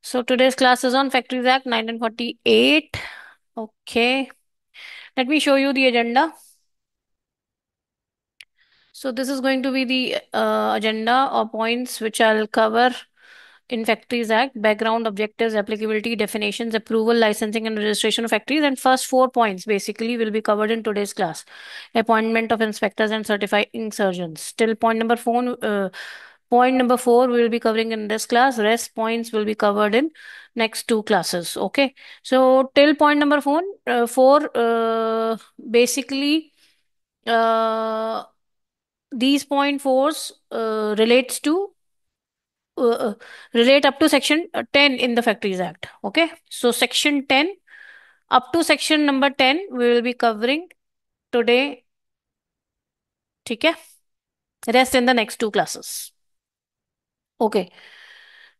So today's class is on Factories Act 1948. Okay, let me show you the agenda. So this is going to be the agenda or points which I'll cover in Factories Act: background, objectives, applicability, definitions, approval, licensing, and registration of factories. And first four points basically will be covered in today's class: appointment of inspectors and certifying surgeons. Till point number four we will be covering in this class. Rest points will be covered in next two classes. Okay, so till point number four, basically. Uh, these point fours relates to uh, uh, relate up to section 10 in the Factories Act. Okay, so section 10 up to section number 10 we will be covering today. Okay, rest in the next two classes. Okay,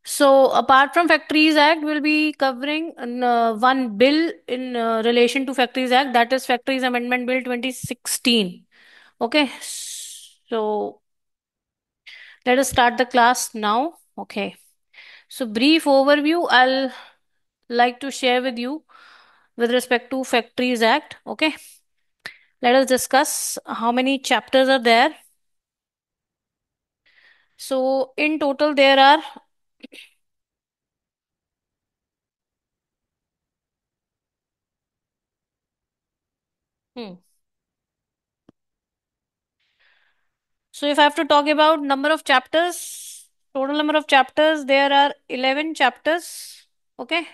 so apart from Factories Act we'll be covering one bill in relation to Factories Act, that is Factories Amendment Bill 2016. Okay, so let us start the class now. Okay, so brief overview I'll like to share with you with respect to Factories Act. Okay, let us discuss how many chapters are there. So in total there are hmm. So if I have to talk about number of chapters, total number of chapters, there are 11 chapters. Okay,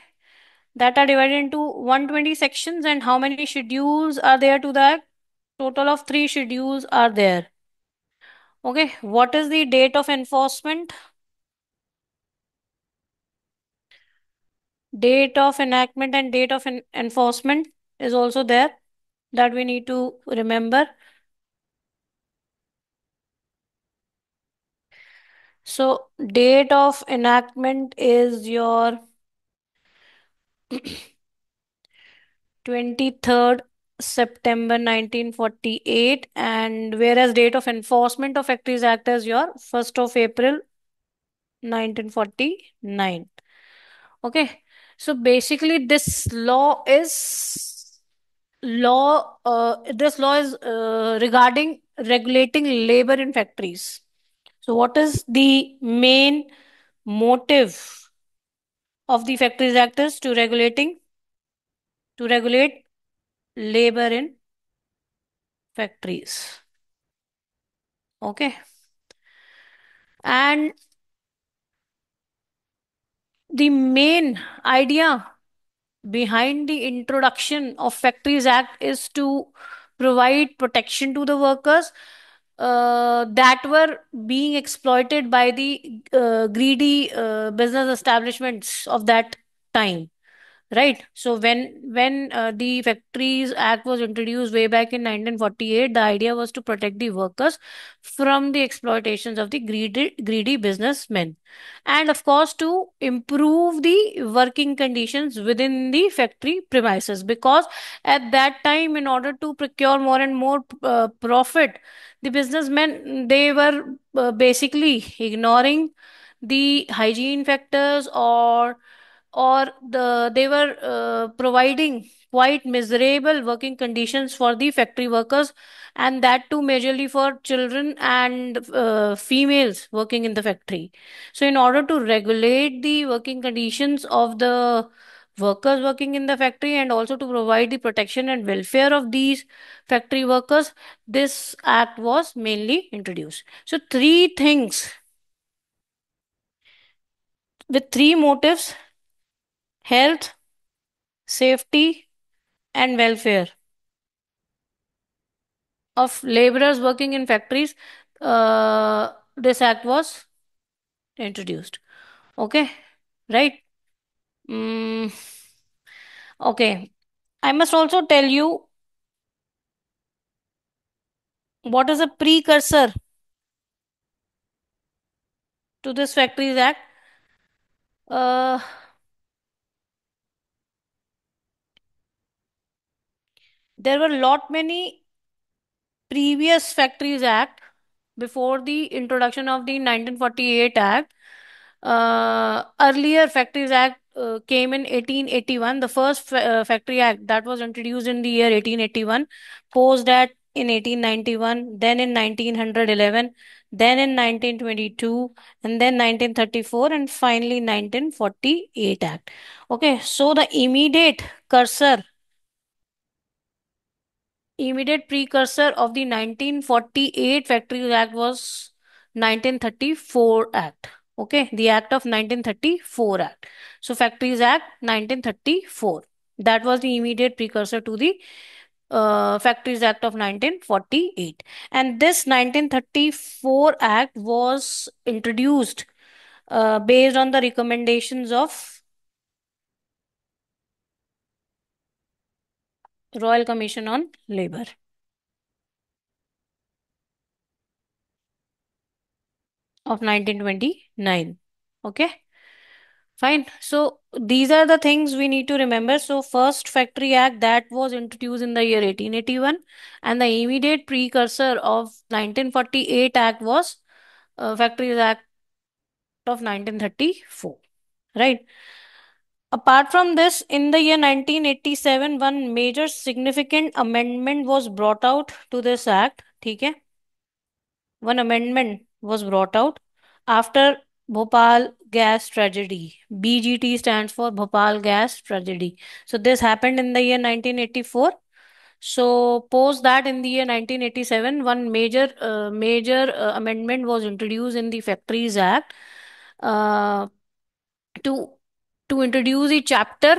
that are divided into 120 sections. And how many schedules are there to that? Total of three schedules are there. Okay, what is the date of enforcement? Date of enactment and date of enforcement is also there, that we need to remember. So date of enactment is your 23rd September 1948, and whereas date of enforcement of Factories Act is your 1st of April 1949. Okay, so basically this law is regarding regulating labor in factories. So what is the main motive of the Factories Act? Is to regulate labor in factories. Okay, and the main idea behind the introduction of Factories Act is to provide protection to the workers that were being exploited by the greedy business establishments of that time. Right. So when the Factories Act was introduced way back in 1948, the idea was to protect the workers from the exploitations of the greedy businessmen, and of course to improve the working conditions within the factory premises. Because at that time, in order to procure more and more profit, the businessmen, they were basically ignoring the hygiene factors, or they were providing quite miserable working conditions for the factory workers, and that too majorly for children and females working in the factory. So in order to regulate the working conditions of the workers working in the factory, and also to provide the protection and welfare of these factory workers, this act was mainly introduced. So three things with three motives: health, safety, and welfare of laborers working in factories. This act was introduced. Okay, right? Mm, okay. I must also tell you what is a precursor to this Factories Act. Uh, there were lot many previous Factories Act before the introduction of the 1948 Act, Earlier Factories Act came in 1881. The first Factory Act that was introduced in the year 1881, posed at in 1891, then in 1911, then in 1922, and then 1934, and finally 1948 Act. Okay, so the cursor immediate precursor of the 1948 Factories Act was 1934 Act. Okay, the Act of 1934 Act. So Factories Act 1934. That was the immediate precursor to the Factories Act of 1948. And this 1934 Act was introduced based on the recommendations of Royal Commission on Labor of 1929. Okay. Fine. So these are the things we need to remember. So first Factory Act that was introduced in the year 1881, and the immediate precursor of 1948 Act was Factories Act of 1934. Right. Apart from this, in the year 1987, one major significant amendment was brought out to this act. Okay. One amendment was brought out after Bhopal gas tragedy. BGT stands for Bhopal gas tragedy. So this happened in the year 1984. So post that in the year 1987, one major amendment was introduced in the Factories Act uh, to introduce a chapter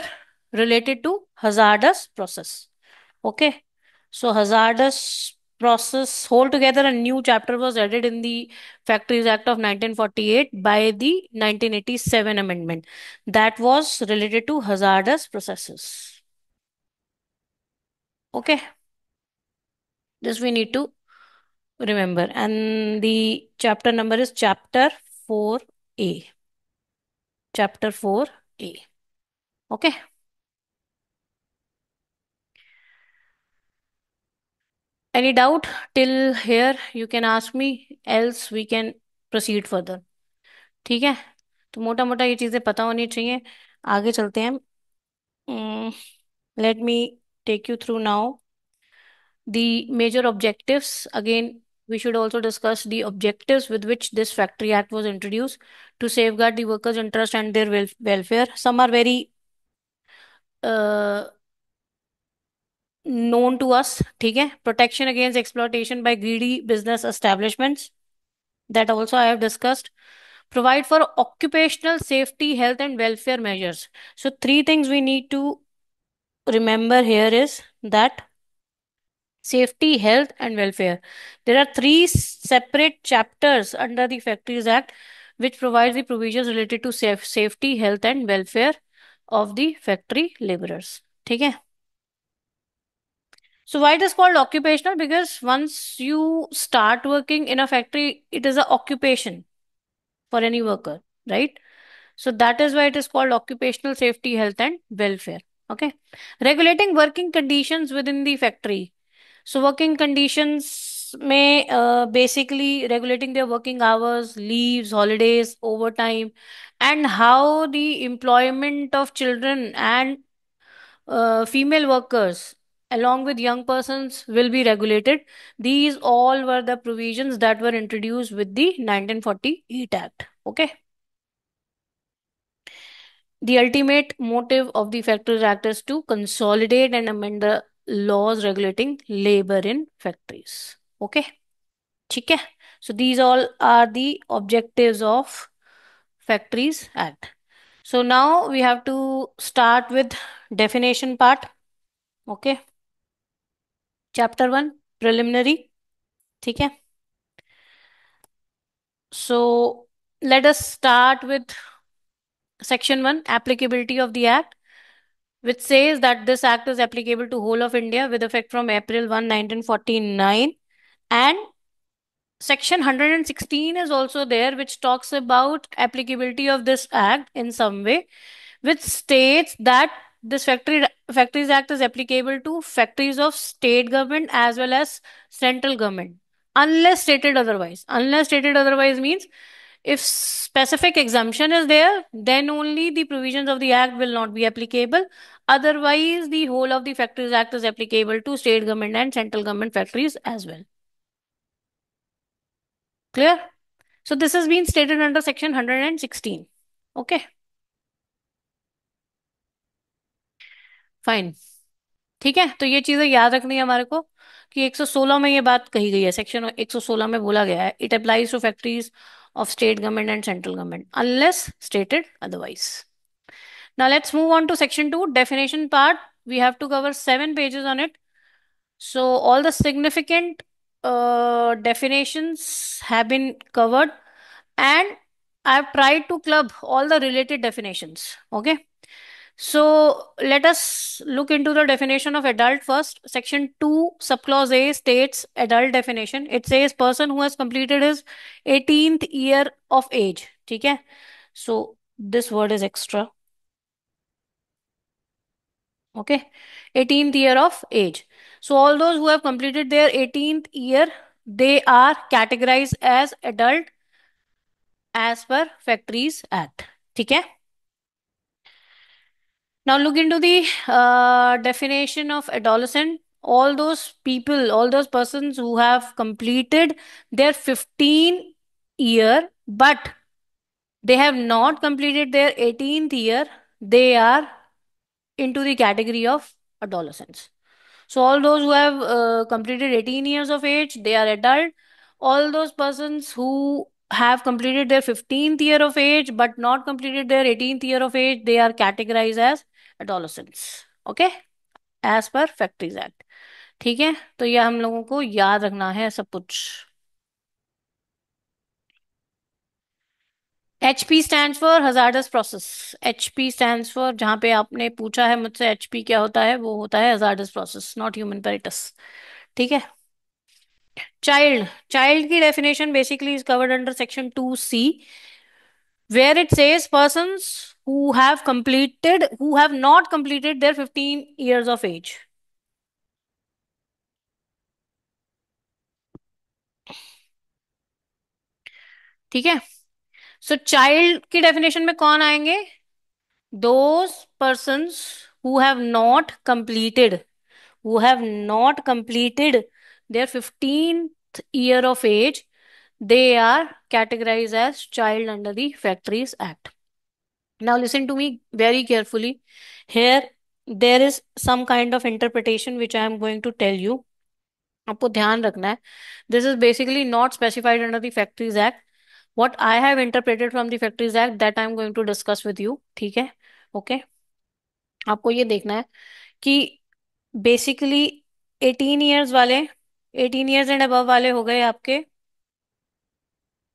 related to hazardous process. Okay. So hazardous process altogether a new chapter was added in the Factories Act of 1948 by the 1987 amendment that was related to hazardous processes. Okay. This we need to remember. And the chapter number is chapter 4A. Chapter 4A. Okay. Any doubt till here? You can ask me, else we can proceed further. ठीक है, तो मोटा मोटा ये चीजें पता होनी चाहिए. आगे चलते हैं. Let me take you through now the major objectives. Again, we should also discuss the objectives with which this Factory Act was introduced to safeguard the workers' interest and their welfare. Some are very uh, known to us. ठीक है, protection against exploitation by greedy business establishments, that also I have discussed. Provide for occupational safety, health, and welfare measures. So, three things we need to remember here is that safety, health, and welfare. There are three separate chapters under the Factories Act which provides the provisions related to safety, health, and welfare of the factory laborers. ठीक है? So why it is called occupational? Because once you start working in a factory, it is an occupation for any worker, right? So that is why it is called occupational safety, health, and welfare. Okay. Regulating working conditions within the factory. So working conditions may basically regulating their working hours, leaves, holidays, overtime, and how the employment of children and female workers along with young persons will be regulated. These all were the provisions that were introduced with the 1948 Act. Okay. The ultimate motive of the Factories Act is to consolidate and amend the laws regulating labor in factories. Okay. ठीक है. So these all are the objectives of Factories Act. So now we have to start with definition part. Okay. Chapter 1 preliminary. ठीक है. So let us start with section 1 applicability of the act, which says that this act is applicable to whole of India with effect from April 1, 1949. And section 116 is also there, which talks about applicability of this act in some way, which states that this Factories Act is applicable to factories of state government as well as central government, unless stated otherwise. Unless stated otherwise means If specific exemption is there, then only the provisions of the act will not be applicable. Otherwise, the whole of the Factories Act is applicable to state government and central government factories as well. Clear? So this has been stated under section 116. Okay, fine. ठीक है, तो ये चीजें याद रखनी है हमारे को कि 116 में ये बात कही गई है. सेक्शन 116 में बोला गया है, it applies to factories of state government and central government unless stated otherwise. Now let's move on to section 2, definition part. We have to cover 7 pages on it. So all the significant definitions have been covered, and I've tried to club all the related definitions. Okay. So let us look into the definition of adult first. Section 2, subclause A states adult definition. It says person who has completed his 18th year of age. ठीक है? So this word is extra. Okay. 18th year of age. So all those who have completed their 18th year, they are categorized as adult as per Factories Act. ठीक है? Now look into the definition of adolescent. All those people, all those persons who have completed their 15 year, but they have not completed their 18th year, they are into the category of adolescents. So all those who have completed 18 years of age, they are adult. All those persons who have completed their 15th year of age but not completed their 18th year of age, they are categorized as adolescents. Okay, as per factories Act. ठीक है, तो ये हम लोगों को याद रखना है सब कुछ. HP stands for hazardous process. HP stands for, जहाँ पे आपने पूछा है मुझसे HP क्या होता है, वो होता है hazardous process, not human peritus. ठीक है. Child की definition basically is covered under section 2C, where it says persons who have not completed their 15 years of age. ठीक है. सो चाइल्ड की डेफिनेशन में कौन आएंगे? Those persons who have not completed who have not completed their 15th year of age, they are categorized as child under the Factories Act. Now listen to me very carefully. Here there is some kind of interpretation which I am going to tell you. आपको ध्यान रखना है. This is basically not specified under the Factories Act. What I have interpreted from the Factories Act, that I am going to discuss with you. ठीक है? Okay. आपको ये देखना है कि बेसिकली 18 ईयर्स वाले, 18 ईयर्स एंड अबव वाले हो गए आपके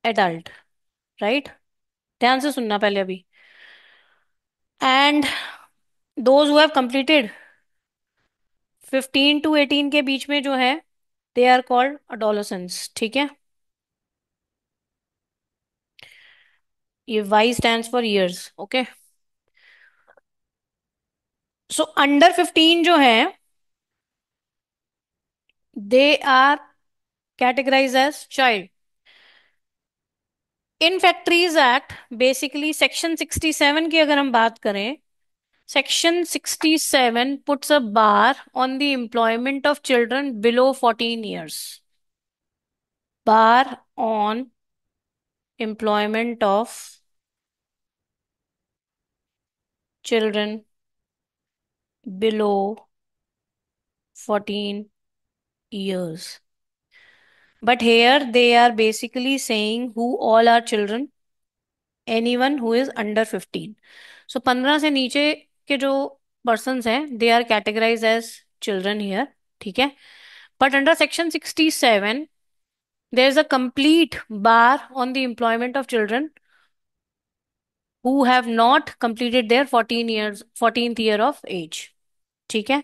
एडल्ट. राइट? ध्यान से सुनना पहले अभी. And those who have completed 15 to 18 के बीच में जो है, दे आर कॉल्ड अडोलेसेंट्स. ठीक है? ये Y stands for years. Okay. So under 15 जो है, they are categorized as child. In factories act basically section 67 की अगर हम बात करें, section 67 puts a bar on the employment of children below 14 years. Bar on employment of children below 14 years. But here they are basically saying who all are children, anyone who is under 15. So 15 से नीचे के जो persons हैं, they are categorized as children here. ठीक है? But under section 67, there is a complete bar on the employment of children who have not completed their 14th year of age. ठीक है?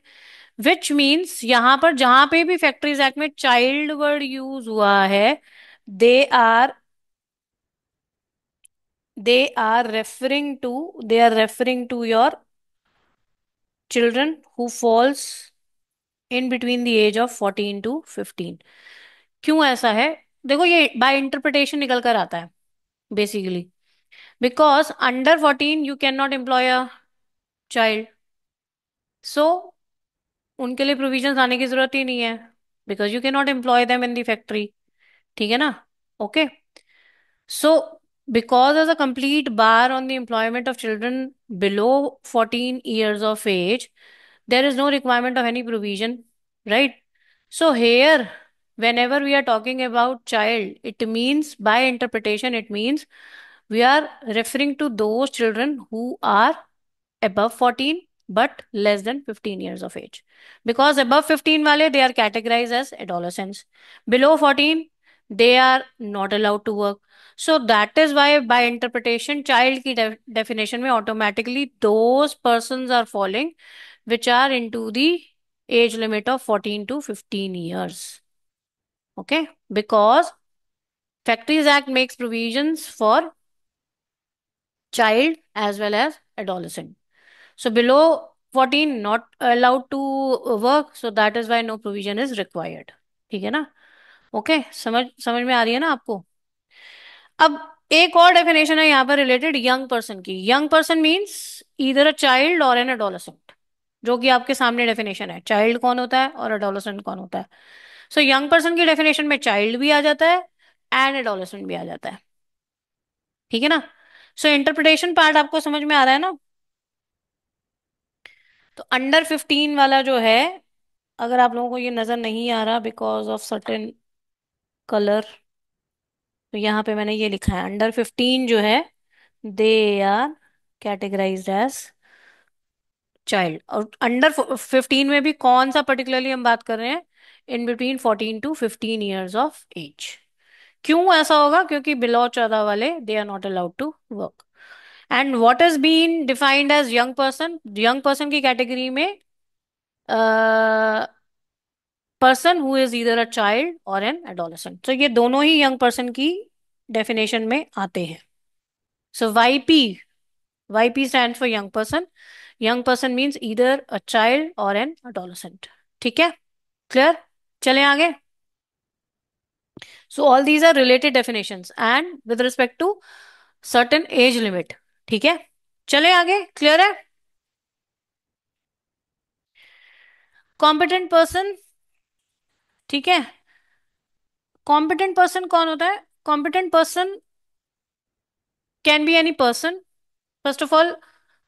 Which means यहाँ पर जहां पे भी फैक्ट्रीज एक्ट में चाइल्ड वर्ड यूज हुआ है, they are they are referring to your children who falls in between the age of 14 to 15. क्यों ऐसा है? देखो ये बाय इंटरप्रिटेशन निकल कर आता है. basically. Because under 14, you cannot employ a child. So, उनके लिए प्रोविजंस आने की जरूरत ही नहीं है, because you can not employ them in the factory. ठीक है ना? Okay. So, because there's a complete bar on the employment of children below 14 years of age, there is no requirement of any provision, right? So, here, whenever we are talking about child, it means, by interpretation, it means we are referring to those children who are above 14 but less than 15 years of age. Because above 15 wale, they are categorized as adolescents. Below 14, they are not allowed to work. So that is why by interpretation, child ki definition mein automatically those persons are falling which are into the age limit of 14 to 15 years. Okay? Because Factories Act makes provisions for child as well as adolescent. So below 14 not allowed to work, so that is why no provision is required. ठीक है ना? Okay, समझ समझ में आ रही है ना आपको? अब एक और डेफिनेशन है यहाँ पर रिलेटेड यंग पर्सन की. Young person means either a child और एन एडोलसेंट, जो कि आपके सामने डेफिनेशन है. चाइल्ड कौन होता है और एडोलसेंट कौन होता है? सो यंग पर्सन की डेफिनेशन में चाइल्ड भी आ जाता है एंड एडोलसेंट भी आ जाता है. ठीक है ना? सो इंटरप्रिटेशन पार्ट आपको समझ में आ रहा है ना? तो अंडर 15 वाला जो है, अगर आप लोगों को ये नजर नहीं आ रहा बिकॉज ऑफ सर्टेन कलर, तो यहाँ पे मैंने ये लिखा है अंडर 15 जो है they are categorised as child. और अंडर 15 में भी कौन सा पर्टिकुलरली हम बात कर रहे हैं? In between 14 to 15 years of age. क्यों ऐसा होगा? क्योंकि बिलो 14 वाले they are not allowed to work. And what is been defined as young person? Young person की कैटेगरी में person who is either a child और एन एडोलेसेंट. तो ये दोनों ही यंग पर्सन की डेफिनेशन में आते हैं. So YP stand for young person. Young person means either a child और एन एडोलेसेंट. ठीक है? क्लियर? चलें आगे. So all these are related definitions and with respect to certain age limit. ठीक है? चलें आगे. क्लियर है? Competent person. ठीक है? कॉम्पिटेंट पर्सन कौन होता है? Competent person can be any person. First of all,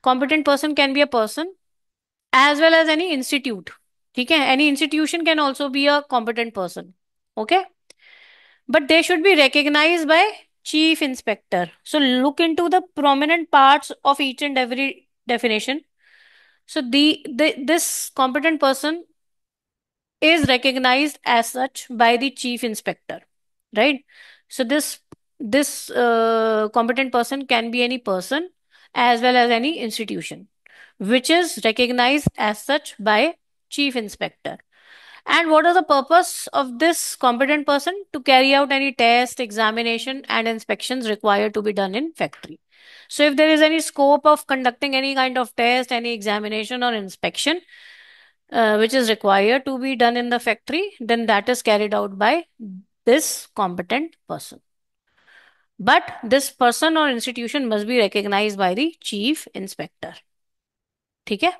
competent person can be a person as well as any institute. ठीक है? Any institution can also be a competent person. Okay? But they should be recognized by chief inspector. So look into the prominent parts of each and every definition. So this competent person is recognized as such by the chief inspector, right? So this competent person can be any person as well as any institution which is recognized as such by chief inspector. And what is the purpose of this competent person? To carry out any test, examination and inspections required to be done in factory. So if there is any scope of conducting any kind of test, any examination or inspection which is required to be done in the factory, then that is carried out by this competent person. But this person or institution must be recognized by the chief inspector. ठीक है?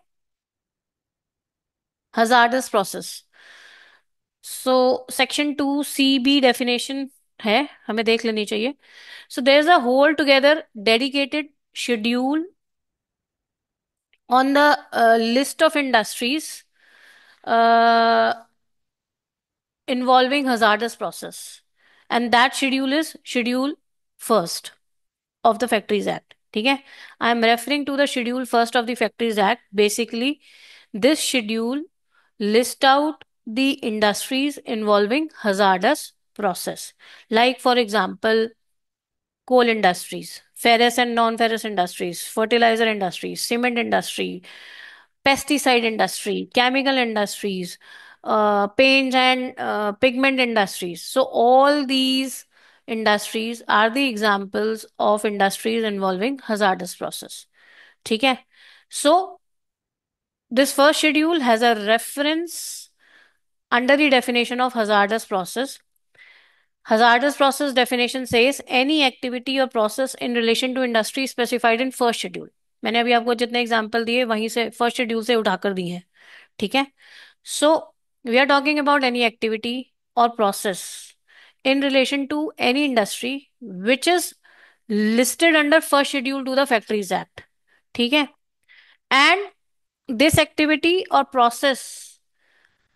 Hazardous process. So section 2 CB definition है, हमें देख लेनी चाहिए. So there is a whole together dedicated schedule on the list of industries involving hazardous process, and that schedule is schedule first of the Factories Act. ठीक है? I am referring to the schedule first of the Factories Act. Basically, this schedule list out the industries involving hazardous process. Like for example, coal industries, ferrous and non-ferrous industries, fertilizer industries, cement industry, pesticide industry, chemical industries, paint and pigment industries. So all these industries are the examples of industries involving hazardous process. ठीक है? So this first schedule has a reference under the definition of hazardous process. Hazardous process definition says any activity or process in relation to industry specified in first schedule. मैंने अभी आपको जितने example दिए वहीं से first schedule से उठाकर दिए हैं. ठीक है. So we are talking about any activity और process in relation to any industry which is listed under first schedule to the Factories Act. ठीक है. And this activity or process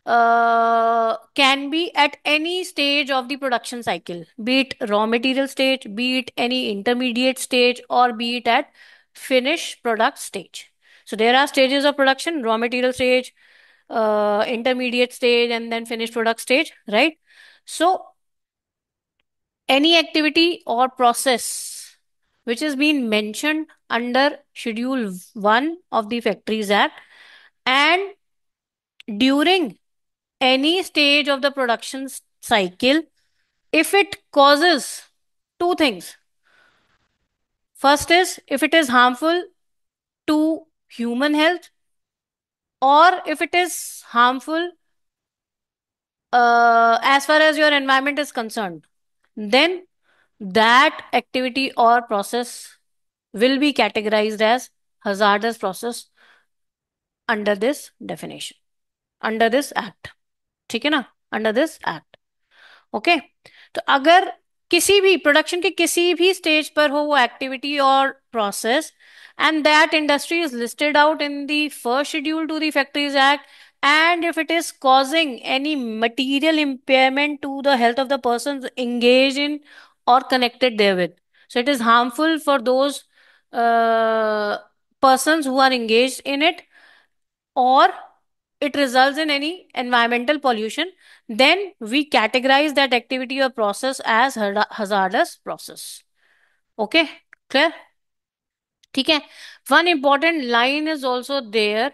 can be at any stage of the production cycle, be it raw material stage, be it any intermediate stage, or be it at finished product stage. So there are stages of production: raw material stage, intermediate stage, and then finished product stage, right? So any activity or process which has been mentioned under Schedule 1 of the Factories Act and during any stage of the production cycle, if it causes two things. First is if it is harmful to human health, or if it is harmful as far as your environment is concerned, then that activity or process will be categorized as hazardous process under this definition, under this act. ठीक है ना? Under this act. Okay. तो अगर किसी भी production के किसी भी स्टेज पर हो वो एक्टिविटी और process and that industry is listed out in the first schedule to the factories act and if it is causing any material impairment to the health of the persons engaged in or connected therewith, so it is harmful for those persons who are engaged in it, or it results in any environmental pollution, then we categorize that activity or process as hazardous process. Okay, clear? ठीक है. One important line is also there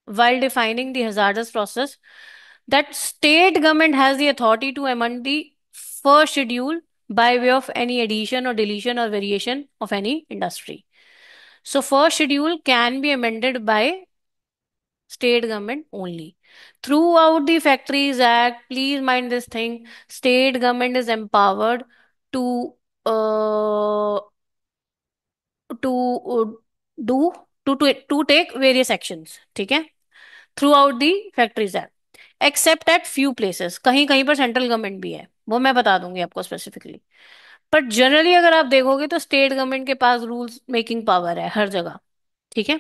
while defining the hazardous process, that state government has the authority to amend the first schedule by way of any addition or deletion or variation of any industry. So first schedule can be amended by state government only. Throughout the Factories Act, please mind this thing: state government is empowered to uh, to do to take various actions. ठीक है. Throughout the Factories Act, except at few places. कहीं कहीं पर central government भी है, वो मैं बता दूंगी आपको स्पेसिफिकली. पर जनरली अगर आप देखोगे तो स्टेट गवर्नमेंट के पास रूल्स मेकिंग पावर है हर जगह. ठीक है.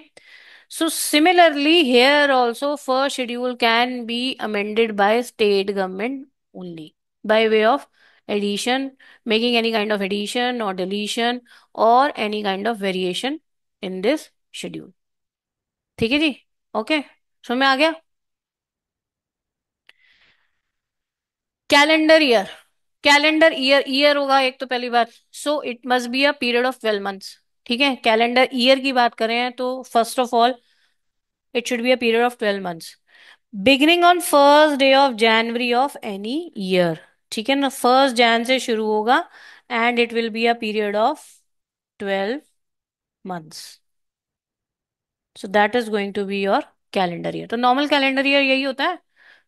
So similarly, here also first schedule can be amended by state government only by way of addition, making any kind of addition or deletion or any kind of variation in this schedule. ठीक है जी. Okay. समझ में आ गया? Calendar year. Calendar year year होगा एक तो पहली बात. So it must be a period of 12 months. ठीक है. कैलेंडर ईयर की बात करें तो first of all it should be a period of 12 months beginning on first day of January of any year. ठीक है ना. फर्स्ट जैन से शुरू होगा and it will be a period of 12 months. So that is going to be your calendar year. तो normal calendar year यही होता है.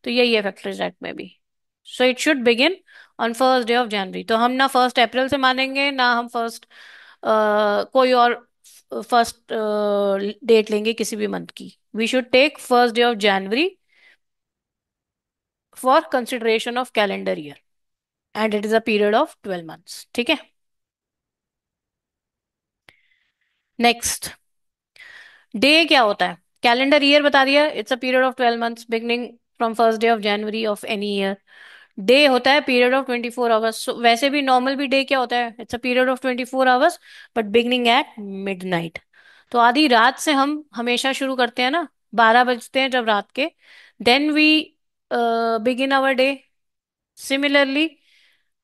तो यही है फैक्टर्स एक्ट में भी. So it should begin on first day of जनवरी. तो हम ना फर्स्ट अप्रैल से मानेंगे ना हम फर्स्ट कोई और फर्स्ट डेट लेंगे किसी भी मंथ की. We should take first day of January for consideration of calendar year and it is a period of 12 months. ठीक है. नेक्स्ट. डे क्या होता है? कैलेंडर ईयर बता दिया. It's a period of 12 months beginning from first day of January of any year. Day होता है period of 24 hours. वैसे भी नॉर्मल भी डे क्या होता है? It's a period of 24 hours but beginning at midnight. तो आधी रात से हम हमेशा शुरू करते हैं ना. 12 बजते हैं जब रात के. Then we begin our day. Similarly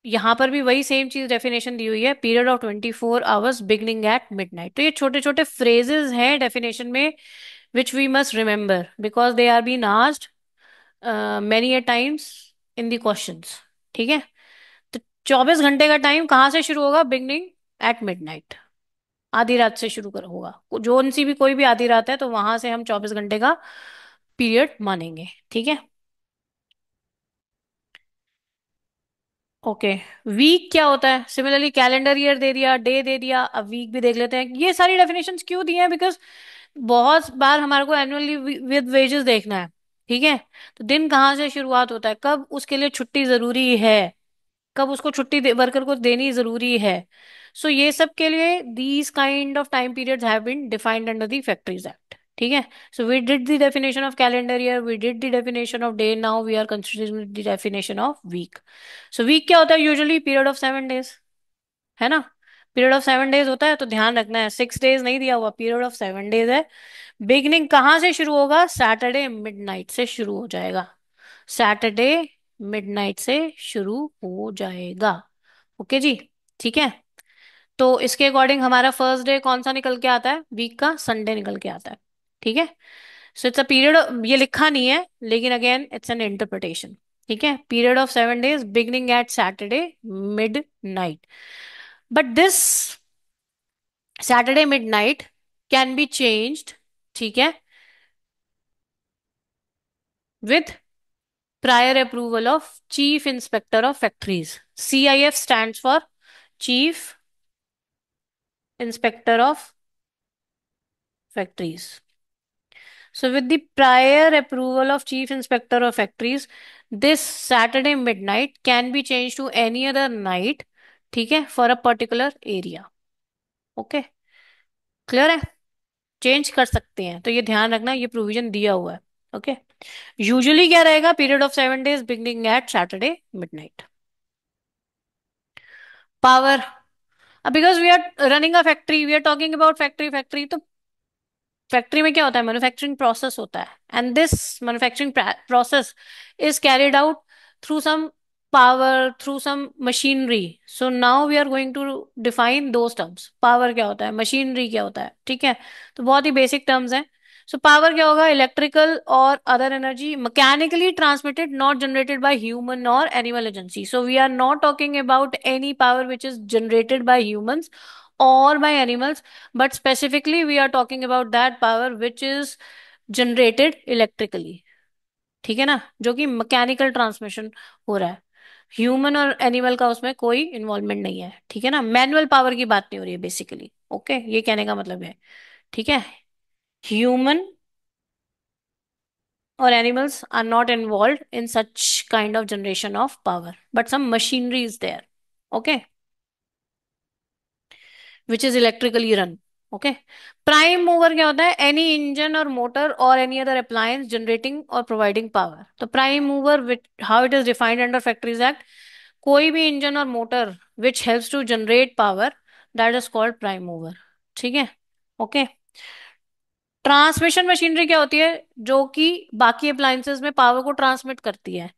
यहाँ पर भी वही सेम चीज डेफिनेशन दी हुई है, period of 24 hours beginning at midnight. तो ये छोटे छोटे फ्रेजेस हैं डेफिनेशन में which we must remember because they are been asked many a times in the questions. ठीक है. तो 24 घंटे का टाइम कहाँ से शुरू होगा? Beginning at midnight. आधी रात से शुरू कर होगा. जो सी भी कोई भी आधी रात है तो वहां से हम 24 घंटे का पीरियड मानेंगे. ठीक है. ओके, वीक क्या होता है? सिमिलरली कैलेंडर ईयर दे दिया, डे दे दिया, अब वीक भी देख लेते हैं। ये सारी डेफिनेशंस क्यों दी हैं? बिकॉज बहुत बार हमारे को एनुअली विद वेजेस देखना है। ठीक है, तो दिन कहाँ से शुरुआत होता है, कब उसके लिए छुट्टी जरूरी है, कब उसको छुट्टी वर्कर को देनी जरूरी है। सो ये सब के लिए these kind of time periods have been defined under the factories Act. ठीक है, so we did the definition of calendar year, we did the definition of day, now we are considering the definition of week. So week क्या होता है? Usually period of 7 days, है ना? Period of 7 days होता है, तो ध्यान रखना है 6 डेज नहीं दिया हुआ, पीरियड ऑफ 7 डेज है। बिगनिंग कहाँ से शुरू होगा? सैटरडे मिडनाइट से शुरू हो जाएगा। सैटरडे मिडनाइट से शुरू हो जाएगा। ओके जी, ठीक है। तो इसके अकॉर्डिंग हमारा फर्स्ट डे कौन सा निकल के आता है वीक का? संडे निकल के आता है। ठीक है, सो इट्स अ पीरियड, ये लिखा नहीं है लेकिन अगेन इट्स एन इंटरप्रिटेशन। ठीक है, period of 7 days beginning at Saturday mid night. But this Saturday mid night can be changed, ठीक है, with prior approval of Chief Inspector of Factories. CIF stands for Chief Inspector of Factories. So, with the prior approval of Chief Inspector of Factories, this Saturday midnight can be changed to any other night, ठीक है, for a particular area. Okay, clear है? Change कर सकते हैं, तो ये ध्यान रखना, ये प्रोविजन दिया हुआ है। ओके, यूजुअली क्या रहेगा? Period of 7 days beginning at Saturday midnight. Power, because we are running a factory, we are talking about factory, factory तो फैक्ट्री में क्या होता है? मैन्युफैक्चरिंग प्रोसेस होता है, and this manufacturing process is carried out through some power, through some machinery. So now we are going to define those terms. Power क्या होता है, मशीनरी क्या होता है, ठीक है, तो बहुत ही बेसिक टर्म्स हैं। सो पावर क्या होगा? इलेक्ट्रिकल और other energy mechanically transmitted, not generated by human और animal agency. So we are not talking about any power which is generated by humans or by animals, but specifically we are talking about that power which is generated electrically। ठीक है ना, जो कि mechanical transmission हो रहा है। Human और animal का उसमें कोई इन्वॉल्वमेंट नहीं है। ठीक है ना, मैनुअल पावर की बात नहीं हो रही है बेसिकली। ओके, ये कहने का मतलब है। ठीक है, human or animals are not involve in such kind of generation of power, but some machinery is there. Okay, which is electrically run. Okay, prime mover क्या होता है? Any engine or motor or any other appliance generating or providing power. तो prime mover which how it is defined under Factories Act, कोई भी engine or motor which helps to generate power, that is called prime mover. ठीक है, okay. Transmission machinery क्या होती है? जो कि बाकी अप्लायंसेस में पावर को ट्रांसमिट करती है।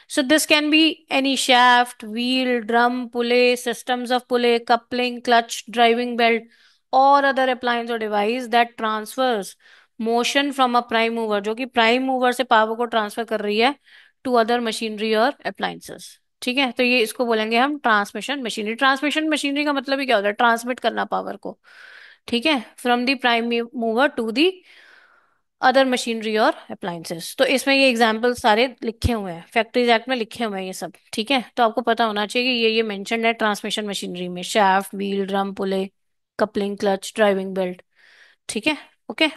So this can be any shaft, wheel, drum, pulley, systems of pulley, coupling, clutch, driving belt और अदर अप्लायंस और device that transfers motion from a prime mover, जो कि प्राइम मूवर से power को transfer कर रही है टू अदर मशीनरी और अप्लायंसेस। ठीक है, तो ये इसको बोलेंगे हम ट्रांसमिशन मशीनरी। ट्रांसमिशन मशीनरी का मतलब ही क्या होता है? ट्रांसमिट करना पावर को। ठीक है, from the prime mover to the other machinery और अप्लायंसेस। तो इसमें ये एग्जाम्पल सारे लिखे हुए हैं, फैक्ट्रीज एक्ट में लिखे हुए हैं ये सब। ठीक है, तो आपको पता होना चाहिए कि ये मेंशन्ड है ट्रांसमिशन मशीनरी में, shaft, wheel, drum, pulley, coupling, clutch, driving belt. ठीक है, ओके।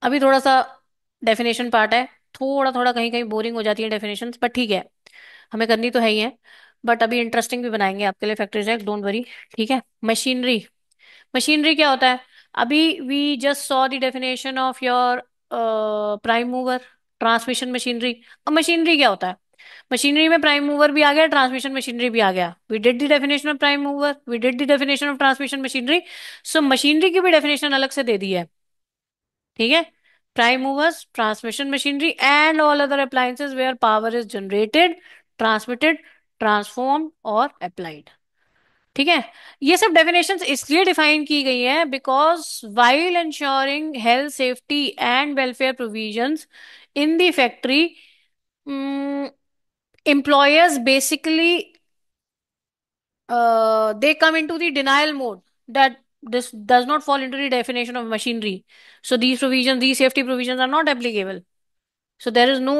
अभी थोड़ा सा डेफिनेशन पार्ट है, थोड़ा थोड़ा कहीं कहीं बोरिंग हो जाती है डेफिनेशंस, पर ठीक है, हमें करनी तो है ही है। बट अभी इंटरेस्टिंग भी बनाएंगे आपके लिए फैक्ट्रीज एक्ट, डोंट वरी। ठीक है, मशीनरी, मशीनरी क्या होता है? अभी we just saw the definition of your prime mover, transmission machinery. अब मशीनरी क्या होता है? मशीनरी में प्राइम मूवर भी आ गया, ट्रांसमिशन मशीनरी भी आ गया। We did the definition of prime mover, we did the definition of transmission machinery. So machinery की भी डेफिनेशन अलग से दे दी है। ठीक है, prime movers, transmission machinery and all other appliances where power is generated, transmitted, transform or applied. ठीक है, ये सब डेफिनेशंस इसलिए डिफाइन की गई है because while ensuring health, safety and welfare provisions in the factory, employers basically they come into the denial mode that this does not fall into the definition of machinery. So these provisions, these safety provisions are not applicable. So there is no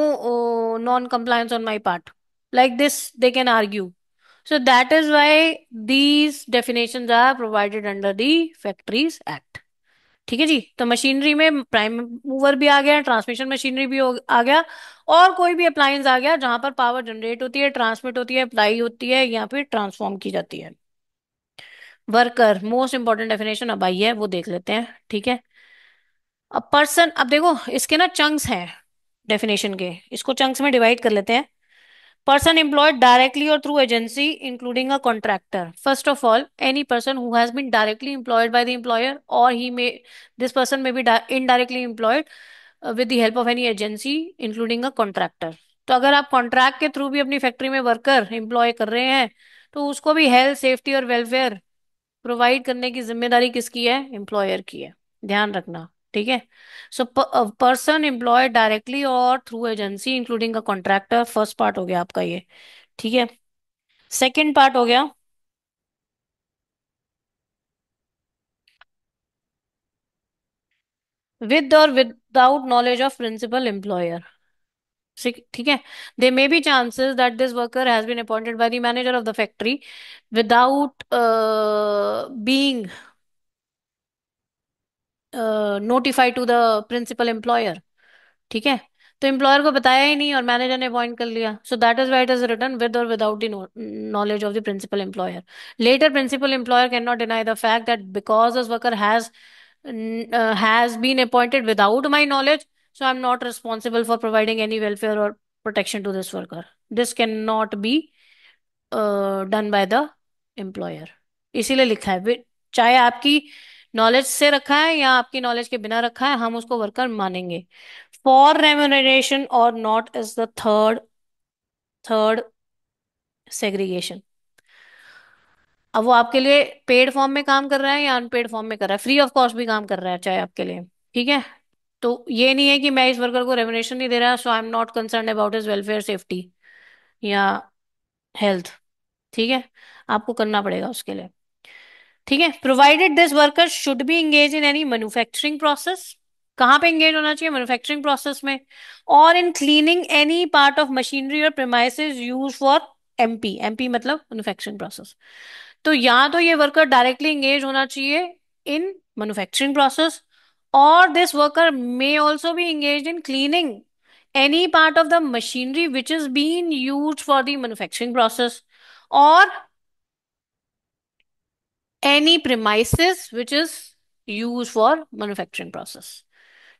non-compliance on my part. Like this, they can argue. So that is why these definitions are provided under the Factories Act. ठीक है जी। तो machinery में prime mover भी आ गया, transmission machinery भी आ गया, और कोई भी अप्लायंस आ गया जहां पर पावर जनरेट होती है, ट्रांसमिट होती है, अप्लाई होती है, या फिर ट्रांसफॉर्म की जाती है। वर्कर मोस्ट इंपॉर्टेंट डेफिनेशन अब आई है, वो देख लेते हैं। ठीक है। अब पर्सन, अब देखो इसके ना चंक्स हैं डेफिनेशन के, इसको चंक्स में डिवाइड कर लेते हैं। Person employed directly or through agency, including a contractor. First of all, any person who has been directly employed by the employer, or this person may be indirectly employed with the help of any agency, including a contractor. तो अगर आप contract के through भी अपनी factory में worker employ कर रहे हैं, तो उसको भी हेल्थ, सेफ्टी और वेलफेयर प्रोवाइड करने की जिम्मेदारी किसकी है? एम्प्लॉयर की है। ध्यान रखना। ठीक है। सो पर्सन एम्प्लॉयड डायरेक्टली और through agency including a contractor, first part हो गया आपका ये। ठीक है। सेकंड पार्ट हो गया विद और without knowledge of principal employer. ठीक है। They may be chances that this worker has been appointed by the manager of the factory without being notified to the principal employer. ठीक है। तो employer को बताया ही नहीं और मैनेजर ने अपॉइंट कर लिया, so that is what is written with और without the knowledge of the principal employer. Later principal employer can not deny the fact that because this worker has been appointed without my knowledge, so I'm not responsible for providing any welfare or protection to this worker. This cannot be done by the employer. इसीलिए लिखा है चाहे आपकी knowledge से रखा है या आपकी नॉलेज के बिना रखा है, हम उसको वर्कर मानेंगे। फॉर रेम्यूनरेशन और not is the third segregation. अब वो आपके लिए पेड फॉर्म में काम कर रहा है या अनपेड फॉर्म में कर रहा है, फ्री ऑफ कॉस्ट भी काम कर रहा है चाहे आपके लिए। ठीक है। तो ये नहीं है कि मैं इस वर्कर को रेम्यूनरेशन नहीं दे रहा, so I am not concern about his welfare, safety या हेल्थ। ठीक है। आपको करना पड़ेगा उसके लिए। ठीक है। Provided this worker should be engage in any manufacturing process. कहाँ पे इंगेज होना चाहिए? मैन्युफैक्चरिंग प्रोसेस में। और in cleaning any part of machinery और premises use for MP. MP मतलब मैन्युफैक्चरिंग प्रोसेस। तो या तो ये वर्कर डायरेक्टली इंगेज होना चाहिए इन मैन्युफैक्चरिंग प्रोसेस, और this worker may also be engage in cleaning any part of the machinery which is being used for the manufacturing process, or any premises which is used for manufacturing process।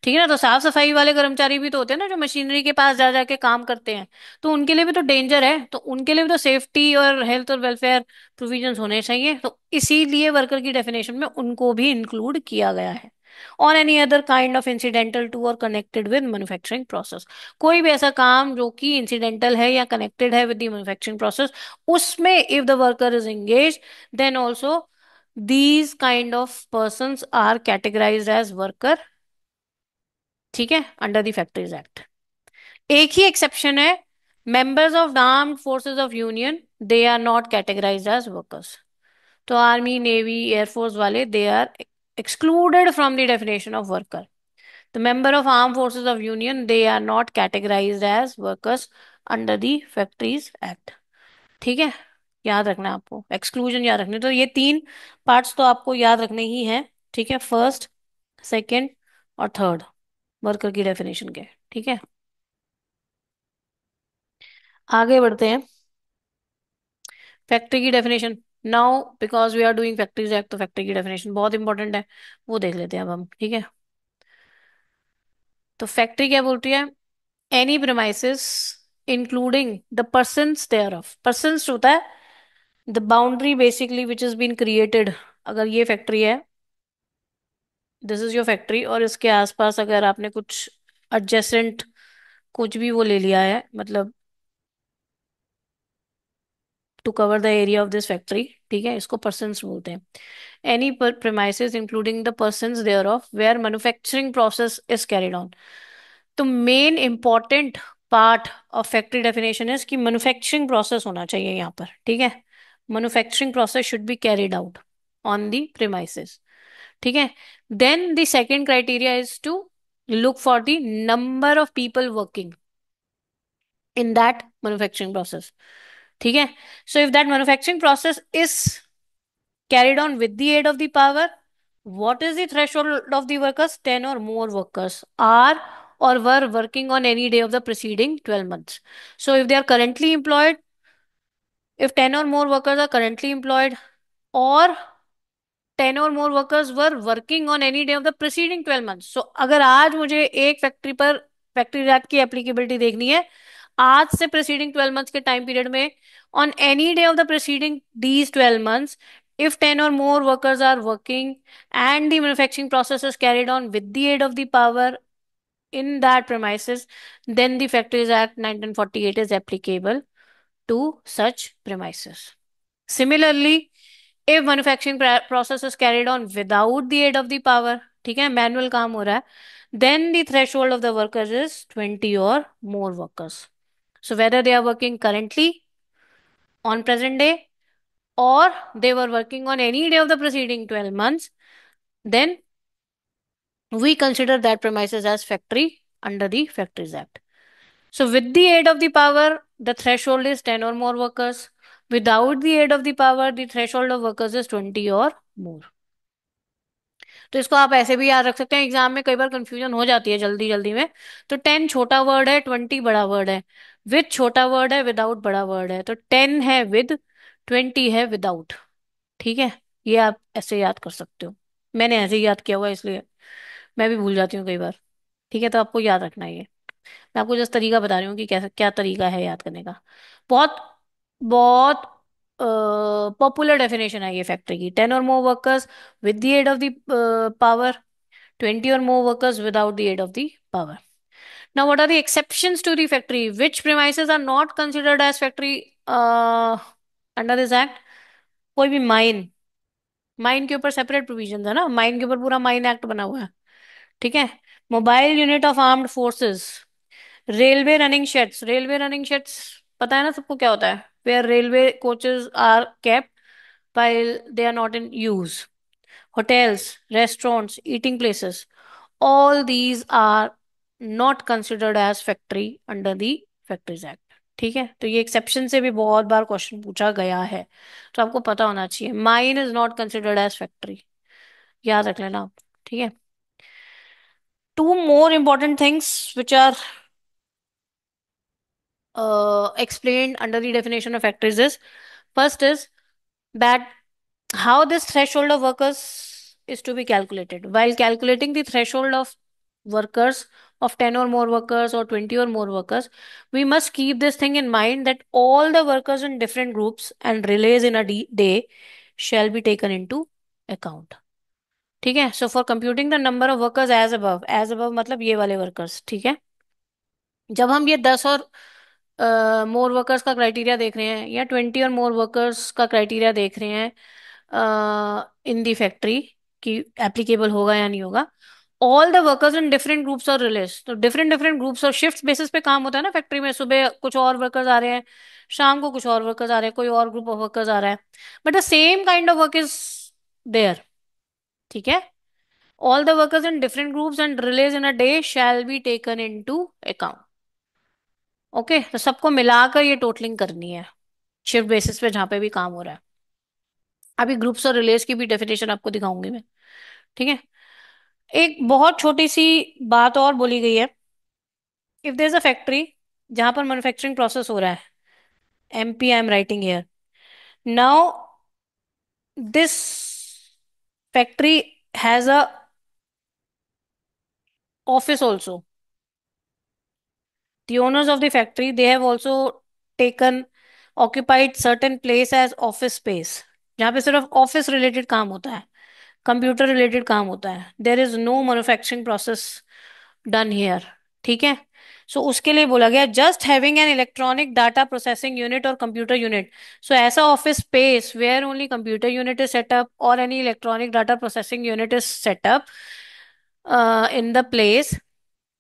ठीक है ना। तो साफ सफाई वाले कर्मचारी भी तो होते हैं ना, जो मशीनरी के पास जा जाके काम करते हैं, तो उनके लिए भी तो डेंजर है, तो उनके लिए भी तो सेफ्टी और हेल्थ और वेलफेयर प्रोविजंस होने चाहिए, तो इसीलिए वर्कर की डेफिनेशन में उनको भी इंक्लूड किया गया है। और any other kind of incidental to or connected with manufacturing process. कोई भी ऐसा काम जो कि इंसिडेंटल है या कनेक्टेड है विद द मैन्युफैक्चरिंग प्रोसेस, उसमें if the worker is engage, then also these kind of persons are categorized as worker। ठीक है। Under the factories Act. एक ही एक्सेप्शन है, members of the armed forces of union, they are not categorized as workers. तो army, navy, air force वाले, they are excluded from the definition of worker. The member of armed forces of union, they are not categorized as workers under the Factories Act। ठीक है। याद रखना है आपको, exclusion याद रखने, तो ये तीन पार्ट्स तो आपको याद रखने ही है। ठीक है। फर्स्ट, सेकंड और थर्ड वर्कर की डेफिनेशन के। ठीक है। आगे बढ़ते हैं। फैक्ट्री की definition now, because we are doing Factories Act, तो फैक्ट्री की डेफिनेशन बहुत इंपॉर्टेंट है, वो देख लेते हैं अब हम। ठीक है। तो फैक्ट्री क्या बोलती है? Any premises including the persons there of. Persons होता है the boundary basically which is been created. अगर ये फैक्ट्री है, दिस इज योर फैक्ट्री, और इसके आसपास अगर आपने कुछ एडजेसेंट कुछ भी वो ले लिया है, मतलब to cover the area of this factory, ठीक है, इसको पर्सन्स बोलते हैं। Any premises including the persons there of where manufacturing process is carried on. तो main important part of factory definition है कि मैन्युफैक्चरिंग प्रोसेस होना चाहिए यहाँ पर। ठीक है। Manufacturing process should be carried out on the premises. ठीक है। Then the second criteria is to look for the number of people working. in that manufacturing process. ठीक है. So if that manufacturing process is carried on with the aid of the power, what is the threshold of the workers? 10 or more workers are or were working on any day of the preceding 12 months. So if they are currently employed, if 10 or more workers are currently employed, or 10 और more workers were working on any day of the preceding 12 months. So अगर आज मुझे एक factory पर factory act की applicability देखनी है, आज से प्रीसीडिंग 12 मंथ्स के टाइम पीरियड में, on any day of the preceding these 12 months, if 10 or more workers are working and the manufacturing process is carried on with the aid of the power in that premises, then the Factories Act 1948 is applicable to such premises. Similarly, if manufacturing process is carried on without the aid of the power, ठीक है, manual काम हो रहा है, then the threshold of the workers is 20 or more workers. So whether they are working currently on present day or they were working on any day of the preceding 12 months, then we consider that premises as factory under the Factories Act. So with the aid of the power, the threshold is 10 or more workers. Without the aid of the power, the threshold of workers is 20 or more. तो इसको आप ऐसे भी याद रख सकते हैं, exam में कई बार कंफ्यूजन हो जाती है जल्दी जल्दी में. तो 10 छोटा वर्ड है, 20 बड़ा वर्ड है. विद छोटा वर्ड है, विदाउट बड़ा वर्ड है. तो 10 है विद, 20 है विदाउट. ठीक है, ये आप ऐसे याद कर सकते हो. मैंने ऐसे ही याद किया हुआ है, इसलिए मैं भी भूल जाती हूँ कई बार. ठीक है, तो आपको याद रखना है ये. मैं आपको जस्ट तरीका बता रही हूँ कि कैसा क्या तरीका है याद करने का. बहुत बहुत पॉपुलर डेफिनेशन है ये फैक्ट्री की. 10 और more workers with the aid of the power, 20 or more workers without the aid of the power. Now, what are the exceptions to the factory? Which premises are not considered as factory under this act? कोई भी mine, mine के ऊपर separate provision है ना, mine के ऊपर पूरा mine act बना हुआ है. ठीक है. Mobile unit of armed forces, railway running sheds. Railway running sheds पता है ना सबको क्या होता है, where railway coaches are kept while they are not in use. Hotels, restaurants, eating places, all these are not considered as factory under the Factories Act. ठीक है, तो ये एक्सेप्शन से भी बहुत बार क्वेश्चन पूछा गया है, तो आपको पता होना चाहिए. Mine is not considered as factory, याद रख लेना आप. ठीक है. Two more important things which are explained under the definition of factories is, first is that how this threshold of workers is to be calculated. While calculating the threshold of workers of 10 or more workers or 20 or more workers, we must keep this thing in mind that all the workers in different groups and relays in a day shall be taken into account. ठीक है. So for computing the number of workers as above मतलब ये वाले workers. ठीक है. जब हम ये 10 और मोर वर्कर्स का क्राइटेरिया देख रहे हैं या 20 और मोर वर्कर्स का क्राइटेरिया देख रहे हैं इन दी फैक्ट्री कि एप्लीकेबल होगा या नहीं होगा, all the workers in different groups और रिलेस. तो डिफरेंट डिफरेंट ग्रुप्स और शिफ्ट बेसिस पे काम होता है ना फैक्ट्री में. सुबह कुछ और वर्कर्स आ रहे हैं, शाम को कुछ और वर्कर्स आ रहे हैं, कोई और ग्रुप ऑफ वर्कर्स आ रहा है, but the same kind of work is there. ठीक है. All the workers in different groups and relays in a day shall be taken into account. Okay, तो सबको मिलाकर ये टोटलिंग करनी है शिफ्ट बेसिस पे जहां पे भी काम हो रहा है. अभी ग्रुप्स और रिलेज की भी डेफिनेशन आपको दिखाऊंगी मैं. ठीक है. एक बहुत छोटी सी बात और बोली गई है. If there is a factory जहां पर मैन्युफैक्चरिंग प्रोसेस हो रहा है, MP I am writing here now, this factory has a office also. The owners of the factory, they have also taken, occupied certain place as office space, जहाँ पे सिर्फ office related काम होता है, computer related काम होता है. There is no manufacturing process done here. ठीक है. सो उसके लिए बोला गया just having an electronic data processing unit और कंप्यूटर यूनिट. सो ऐसा office space where only computer unit is setup और any electronic data processing unit is setup in the place,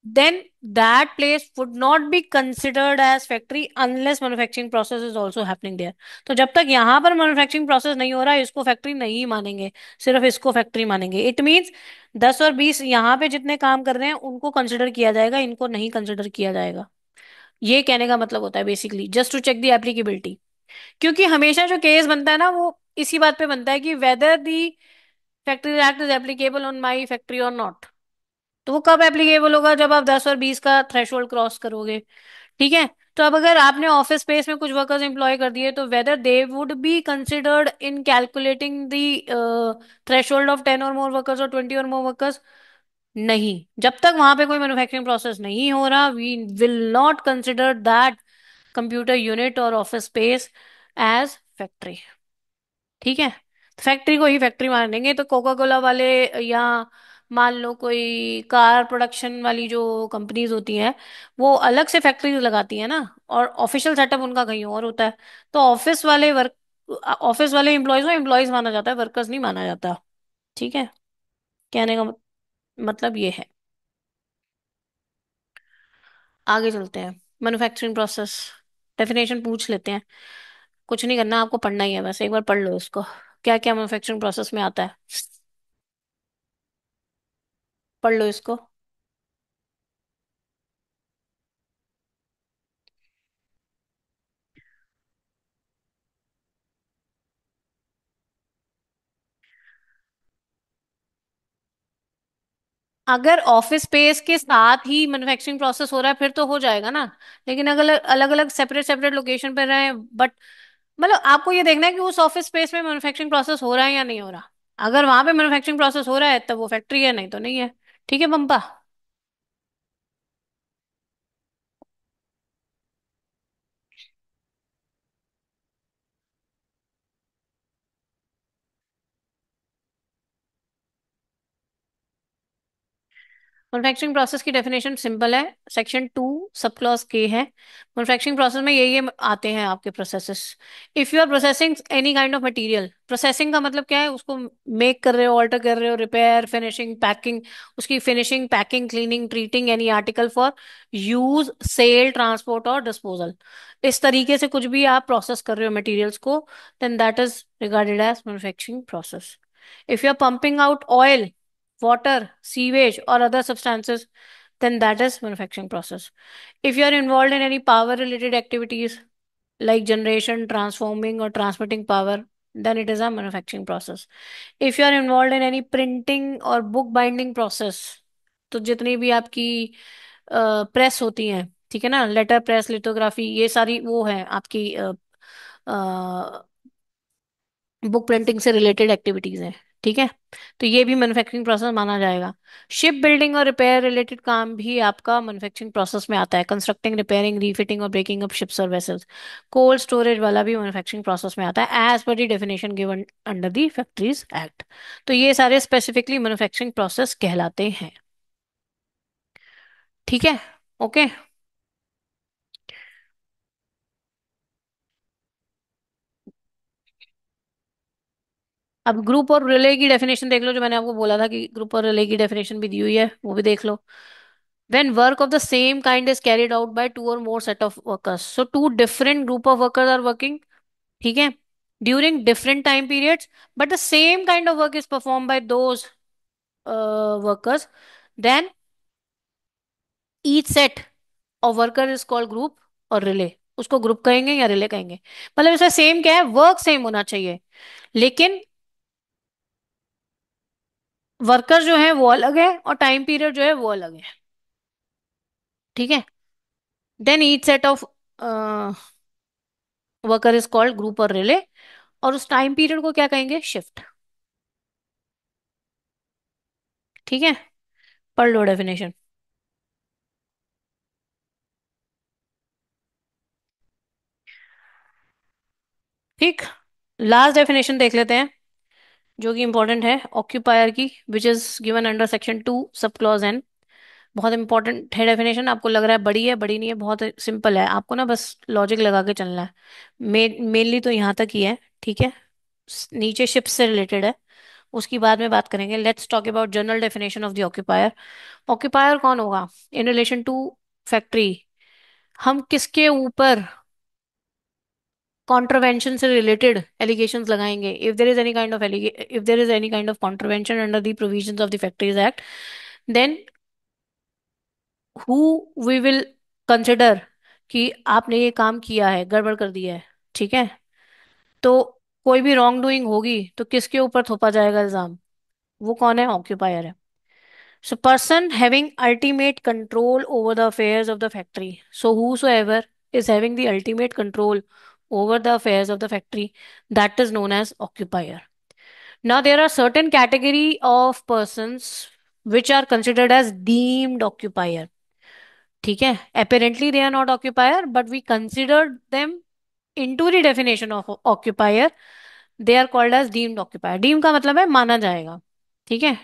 then that place would not be considered as factory unless manufacturing process is also happening there. तो जब तक यहाँ पर manufacturing process नहीं हो रहा है इसको फैक्ट्री नहीं मानेंगे, सिर्फ इसको फैक्ट्री मानेंगे. इट मीन्स 10 और 20 यहाँ पे जितने काम कर रहे हैं उनको कंसिडर किया जाएगा, इनको नहीं कंसिडर किया जाएगा. ये कहने का मतलब होता है basically, just to check the applicability. क्योंकि हमेशा जो केस बनता है ना, वो इसी बात पे बनता है कि weather the factory act is applicable on my factory और नॉट। तो वो कब एप्लीकेबल होगा, जब आप 10 और 20 का थ्रेशोल्ड क्रॉस करोगे। ठीक है। तो अब अगर आपने ऑफिस स्पेस में कुछ वर्कर्स एम्प्लॉय कर दिए, तो whether they would be considered in calculating the threshold of 10 और मोर वर्कर्स और 20 और मोर वर्कर्स। नहीं, जब तक वहां पे कोई मैन्युफैक्चरिंग प्रोसेस नहीं हो रहा, we will not consider that computer unit or office space as factory. ठीक है। फैक्ट्री को ही फैक्ट्री मानेंगे। तो कोका कोला वाले, या मान लो कोई कार प्रोडक्शन वाली जो कंपनीज होती हैं, वो अलग से फैक्ट्रीज लगाती है ना, और ऑफिशियल सेटअप उनका कहीं और होता है। तो ऑफिस वाले एम्प्लॉयज को एम्प्लॉयज माना जाता है, वर्कर्स नहीं माना जाता। ठीक है। कहने का मतलब ये है। आगे चलते हैं। मैन्युफैक्चरिंग प्रोसेस डेफिनेशन पूछ लेते हैं। कुछ नहीं करना, आपको पढ़ना ही है बस, एक बार पढ़ लो इसको। क्या क्या मैन्युफैक्चरिंग प्रोसेस में आता है, पढ़ लो इसको। अगर ऑफिस स्पेस के साथ ही मैन्युफैक्चरिंग प्रोसेस हो रहा है, फिर तो हो जाएगा ना। लेकिन अगर अलग अलग सेपरेट सेपरेट लोकेशन पे रहे, बट मतलब आपको ये देखना है कि उस ऑफिस स्पेस में मैन्युफैक्चरिंग प्रोसेस हो रहा है या नहीं हो रहा। अगर वहां पे मैन्युफैक्चरिंग प्रोसेस हो रहा है, तब वो फैक्ट्री है, नहीं तो नहीं है। ठीक है पंपा। मैन्युफैक्चरिंग प्रोसेस की डेफिनेशन सिंपल है। सेक्शन 2 सब क्लॉज के है। मैन्युफैक्चरिंग प्रोसेस में ये आते हैं आपके processes. If you are processing any kind of material, processing का मतलब क्या है, उसको मेक कर रहे हो, ऑल्टर कर रहे हो, रिपेयर, फिनिशिंग, पैकिंग, उसकी finishing, packing, cleaning, treating any article for use, sale, transport or disposal. इस तरीके से कुछ भी आप प्रोसेस कर रहे हो मटेरियल्स को, then that is regarded as manufacturing process. If you're pumping out oil, water, sewage, or other substances, then that is manufacturing process. If you are involved in any power related activities like generation, transforming, or transmitting power, then it is a manufacturing process. If you are involved in any printing or book binding process, तो जितनी भी आपकी press होती हैं, ठीक है ना, letter press, lithography, ये सारी वो है आपकी बुक प्रिंटिंग से रिलेटेड एक्टिविटीज हैं। ठीक है। तो ये भी मैन्युफैक्चरिंग प्रोसेस माना जाएगा। शिप बिल्डिंग और रिपेयर रिलेटेड काम भी आपका मैन्युफैक्चरिंग प्रोसेस में आता है। Constructing, repairing, refitting or breaking up ships or vessels. Cold storage वाला भी मैन्युफैक्चरिंग प्रोसेस में आता है, as per the definition given under the Factories Act. तो ये सारे स्पेसिफिकली मैन्युफैक्चरिंग प्रोसेस कहलाते हैं। ठीक है। ओके। अब ग्रुप और रिले की डेफिनेशन देख लो, जो मैंने आपको बोला था कि ग्रुप और रिले की डेफिनेशन भी दी हुई है, वो भी देख लो। When work of the same kind is carried out by two or more set of workers, so two different group of workers are working, ठीक है, during different time periods, but the same kind of work is performed by those workers, then each set of worker is called group और relay. उसको group कहेंगे या relay कहेंगे। मतलब इसमें same क्या है, वर्क सेम होना चाहिए, लेकिन वर्कर जो है वो अलग है और टाइम पीरियड जो है वो अलग है। ठीक है। Then each set of worker is called group or relay, और उस टाइम पीरियड को क्या कहेंगे, शिफ्ट। ठीक है। पढ़ लो डेफिनेशन। ठीक। लास्ट डेफिनेशन देख लेते हैं, जो कि इंपॉर्टेंट है ऑक्यूपायर की, which is given under section 2 sub clause n. बहुत इंपॉर्टेंट है डेफिनेशन। आपको लग रहा है बड़ी है, बड़ी नहीं है, बहुत सिंपल है, आपको ना बस लॉजिक लगा के चलना है। मेनली तो यहाँ तक ही है। ठीक है। नीचे शिप से रिलेटेड है, उसकी बाद में बात करेंगे। Let's talk about general definition of the occupier. Occupier कौन होगा इन रिलेशन टू फैक्ट्री। हम किसके ऊपर कॉन्ट्रवेंशन से रिलेटेड एलिगेशंस लगाएंगे, if there is any kind of if there is any kind of contravention under the provisions of the factories Act, then who we will consider कि आपने ये काम किया है, गड़बड़ कर दिया है, ठीक है, तो कोई भी रॉन्ग डूइंग होगी तो किसके ऊपर थोपा जाएगा इल्जाम? वो कौन है? ऑक्यूपायर है. So person having ultimate control over the affairs of the factory. So whosoever is having the ultimate control over the affairs of the factory, that is known as occupier. Now there are certain category of persons which are considered as deemed occupier. ठीक है, apparently they are not occupier, but we considered them into the definition of occupier. They are called as deemed occupier. Deemed का मतलब है माना जाएगा. ठीक है,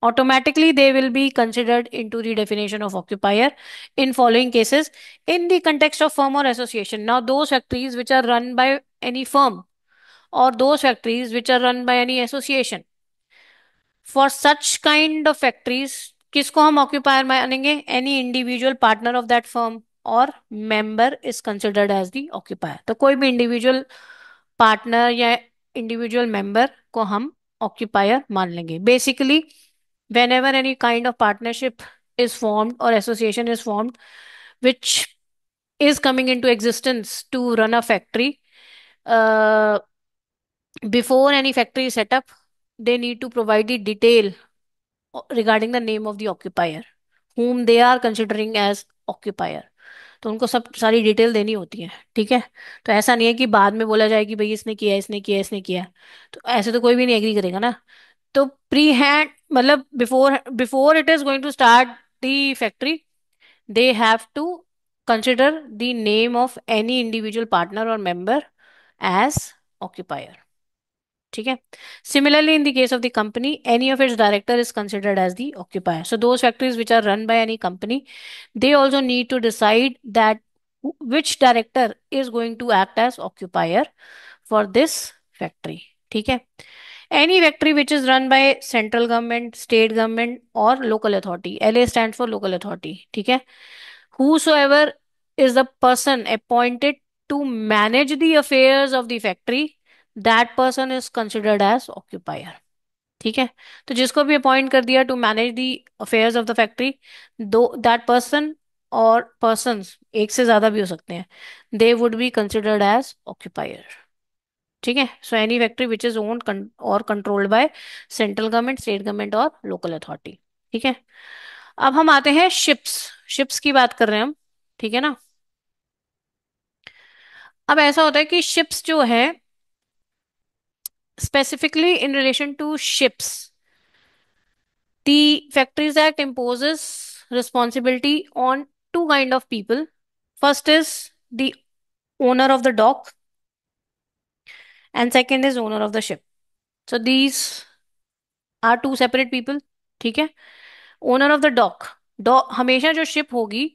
automatically they will be considered into the definition of occupier in following cases in the context of firm or association. Now those factories which are run by any firm or those factories which are run by any association, for such kind of factories किसको हम occupier मानेंगे? Any individual partner of that firm or member is considered as the occupier. तो कोई भी individual partner या individual member को हम occupier मान लेंगे. Basically, whenever any kind of partnership is formed or association is formed which is coming into existence to run a factory, uh, before any factory is set up, they need to provide the detail regarding the name of the occupier whom they are considering as occupier. तो उनको सब सारी detail देनी होती है. ठीक है, तो ऐसा नहीं है कि बाद में बोला जाए कि भाई इसने किया, इसने किया, इसने किया. तो ऐसे तो कोई भी नहीं एग्री करेगा ना. तो प्री हैंड मतलब before before it is going to start the factory, they have to consider the name of any individual partner or member as occupier. ठीक है, similarly in the case of the company, any of its director is considered as the occupier. So those factories which are run by any company, they also need to decide that which director is going to act as occupier for this factory. ठीक है, any factory which is run by central government, state government or local authority, LA stands for local authority. ठीक है, whosoever is the person appointed to manage the affairs of the factory, that person is considered as occupier. ठीक है, तो जिसको भी appoint कर दिया to manage the affairs of the factory, दो दैट पर्सन और पर्सन्स एक से ज्यादा भी हो सकते हैं, they would be considered as occupier. ठीक है, so any factory which is owned और controlled by central government, state government और लोकल अथॉरिटी. ठीक है, अब हम आते हैं शिप्स. शिप्स की बात कर रहे हैं हम. ठीक है ना, अब ऐसा होता है कि शिप्स जो है, specifically in relation to ships, the Factories Act imposes responsibility on two kind of people. First is the owner of the dock, and second is owner of the ship. So these are two separate people. ठीक है, owner of the dock, dock हमेशा जो ship होगी,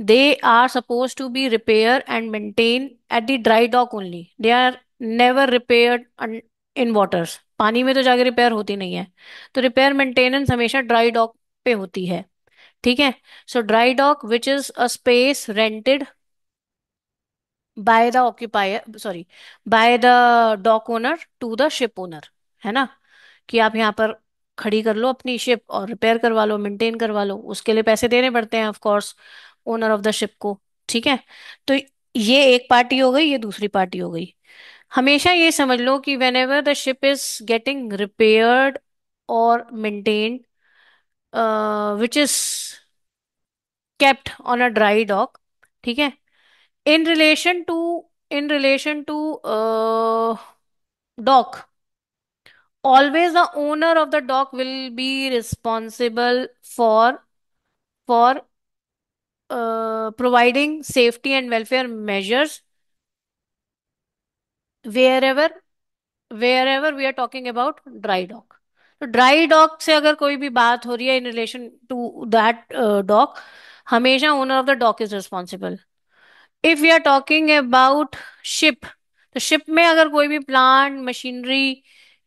they are suppose to be repair and maintain at the dry dock only. They are never repaired in waters. पानी में तो जाके repair होती नहीं है, तो रिपेयर मेंटेनेंस हमेशा ड्राई डॉक पे होती है. ठीक है, so dry dock which is a space rented by the occupier, sorry, by the dock owner to the ship owner. है ना, कि आप यहाँ पर खड़ी कर लो अपनी शिप और रिपेयर करवा लो, मेंटेन करवा लो, उसके लिए पैसे देने पड़ते हैं of course owner of the ship को. ठीक है, तो ये एक पार्टी हो गई, ये दूसरी पार्टी हो गई. हमेशा ये समझ लो कि whenever the ship is getting repaired और maintained which is kept on a dry dock. ठीक है, in relation to in relation to dock, always the owner of the dock will be responsible for providing safety and welfare measures wherever wherever we are talking about dry dock. तो dry dock से अगर कोई भी बात हो रही है in relation to that dock, हमेशा owner of the dock is responsible. If we are talking about ship, तो शिप में अगर कोई भी प्लांट मशीनरी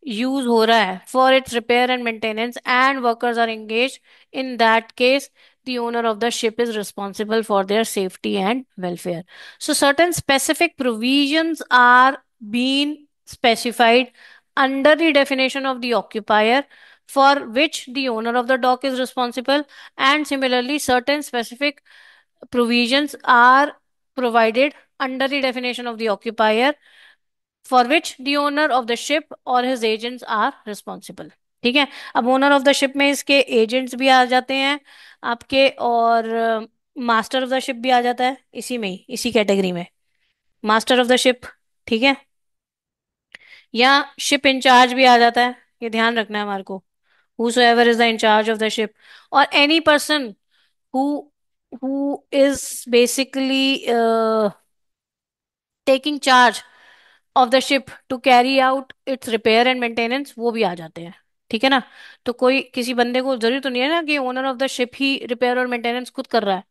यूज हो रहा है for its repair and maintenance and workers are engage, in that case the owner of the ship is responsible for their safety and welfare. So certain specific provisions are being specified under the definition of the occupier for which the owner of the dock is responsible, and similarly certain specific provisions are provided under the definition of the occupier for which the owner of the ship or his agents are responsible। ठीक है। अब owner of the ship में इसके agents भी आ जाते हैं आपके, और मास्टर ऑफ द शिप भी आ जाता है इसी में ही, इसी कैटेगरी में, मास्टर ऑफ द शिप। ठीक है। या शिप इंचार्ज भी आ जाता है, ये ध्यान रखना है हमारे को। whosoever is the in charge of the ship, or any person who who is basically taking charge of the ship to carry out its repair and maintenance, वो भी आ जाते हैं। ठीक है ना। तो कोई किसी बंदे को जरूरी तो नहीं है ना कि owner of the ship he repair और मेंटेनेंस खुद कर रहा है।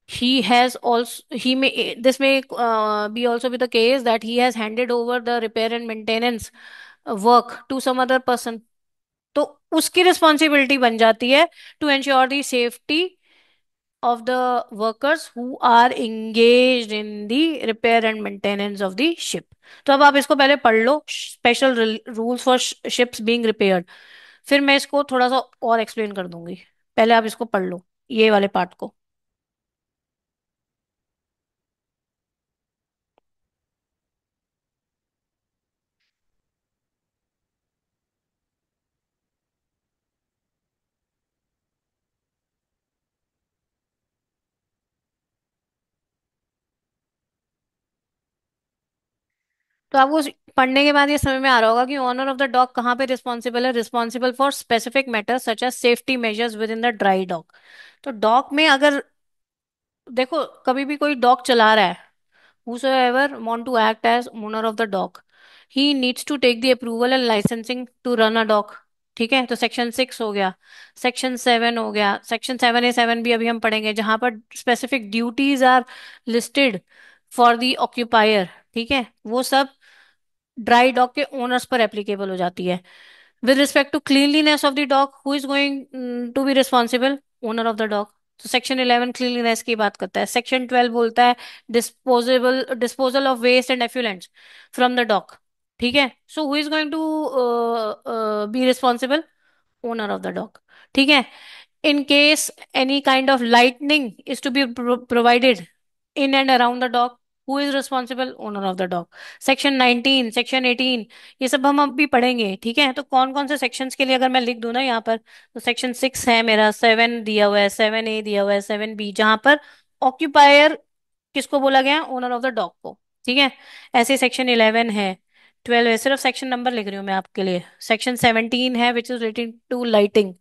he has also he may this may be also be the case that he has handed over the repair and maintenance work to some other person। तो उसकी responsibility बन जाती है to ensure the safety of the workers who are engaged in the repair and maintenance of the ship। तो अब आप इसको पहले पढ़ लो, special rules for ships being repaired, फिर मैं इसको थोड़ा सा और एक्सप्लेन कर दूंगी। पहले आप इसको पढ़ लो, ये वाले पार्ट को। तो आपको पढ़ने के बाद ये समझ में आ रहा होगा कि ओनर ऑफ द डॉक कहाँ पे रिस्पॉन्सिबल है, responsible for specific matters such as safety measures within the dry dock. तो डॉक में अगर देखो कभी भी कोई डॉक चला रहा है, whosoever want to act as owner of the dock, he needs to take the approval and licensing to run a dock। ठीक है। तो सेक्शन 6 हो गया, सेक्शन 7 हो गया, सेक्शन 7A 7 भी अभी हम पढ़ेंगे, जहां पर specific duties are listed for the occupier. ठीक है। वो सब ड्राई डॉक के ओनर्स पर एप्लीकेबल हो जाती है। With respect to cleanliness of the dock, who is going to be responsible? Owner of the dock. तो सेक्शन 11 क्लीनलीनेस की बात करता है। सेक्शन 12 बोलता है disposal of waste and effluents from the dock. ठीक है। So who is going to be responsible? Owner of the dock. ठीक है। In case any kind of lightning is to be provided in and around the dock, who is responsible? Owner of the dock। Section 19, section 18, ये सब हम अभी पढ़ेंगे। ठीक है। तो कौन कौन से सेक्शंस के लिए अगर मैं लिख दूं ना यहाँ पर, तो सेक्शन 6 है मेरा, 7 दिया हुआ है, 7A दिया हुआ है, 7B, जहां पर ऑक्यूपायर किसको बोला गया? ओनर ऑफ द डॉग को। ठीक है। ऐसे सेक्शन 11 है, 12 है, सिर्फ सेक्शन नंबर लिख रही हूँ मैं आपके लिए। सेक्शन 17 है which is related to lighting.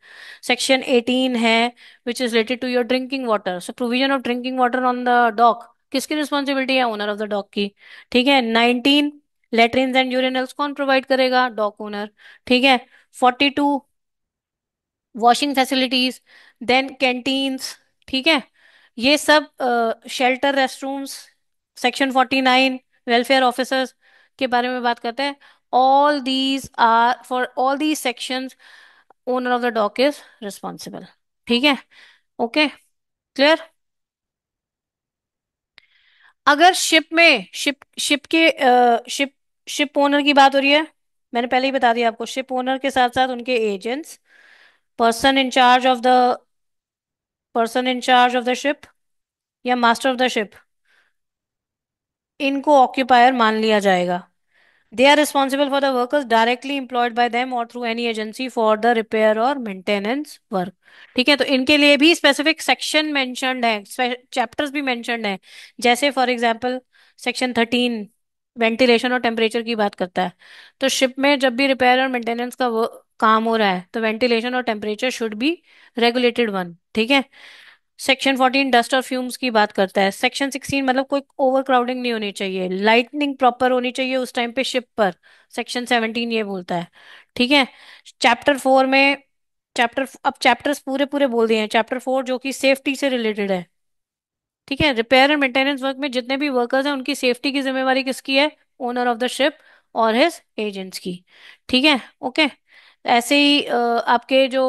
Section 18 है which is related to your drinking water. So provision of drinking water on the dock किसकी रिस्पॉन्सिबिलिटी है? ओनर ऑफ द डॉग की। ठीक है। 19, लेट्रिन्स एंड यूरिनल्स कौन प्रोवाइड करेगा? Dock owner. ठीक है। 42, वॉशिंग फैसिलिटीज, देन कैंटीन्स। ठीक है। ये सब shelter, restrooms. Section 49, welfare officers के बारे में बात करते हैं। All these are for all these sections owner of the dock is responsible. ठीक है। ओके। क्लियर। अगर शिप में शिप के शिप शिप ओनर की बात हो रही है, मैंने पहले ही बता दिया आपको, शिप ओनर के साथ साथ उनके agents, person in charge of the person in charge of the ship या मास्टर ऑफ द शिप, इनको ऑक्यूपायर मान लिया जाएगा। They are responsible for the workers directly employed by them और through any agency for the repair और maintenance work. ठीक है। तो इनके लिए भी स्पेसिफिक सेक्शन मेंशन्ड है, चैप्टर्स भी मेंशन्ड है। जैसे फॉर एग्जांपल सेक्शन 13 वेंटिलेशन और टेम्परेचर की बात करता है। तो शिप में जब भी रिपेयर और मेंटेनेंस का काम हो रहा है तो वेंटिलेशन और temperature should be regulated one. ठीक है। सेक्शन 14 डस्ट और फ्यूम्स की बात करता है। सेक्शन 16 मतलब कोई ओवर क्राउडिंग नहीं होनी चाहिए, लाइटनिंग प्रॉपर होनी चाहिए उस टाइम पे शिप पर। सेक्शन 17 ये बोलता है। ठीक है। चैप्टर 4 में अब चैप्टर्स पूरे पूरे बोल दिए हैं। चैप्टर 4 जो कि सेफ्टी से रिलेटेड है। ठीक है। रिपेयर एंड मेंटेनेंस वर्क में जितने भी वर्कर्स हैं उनकी सेफ्टी की जिम्मेवारी किसकी है? ओनर ऑफ द शिप और हिज एजेंट्स की। ठीक है। ओके। ऐसे ही आपके जो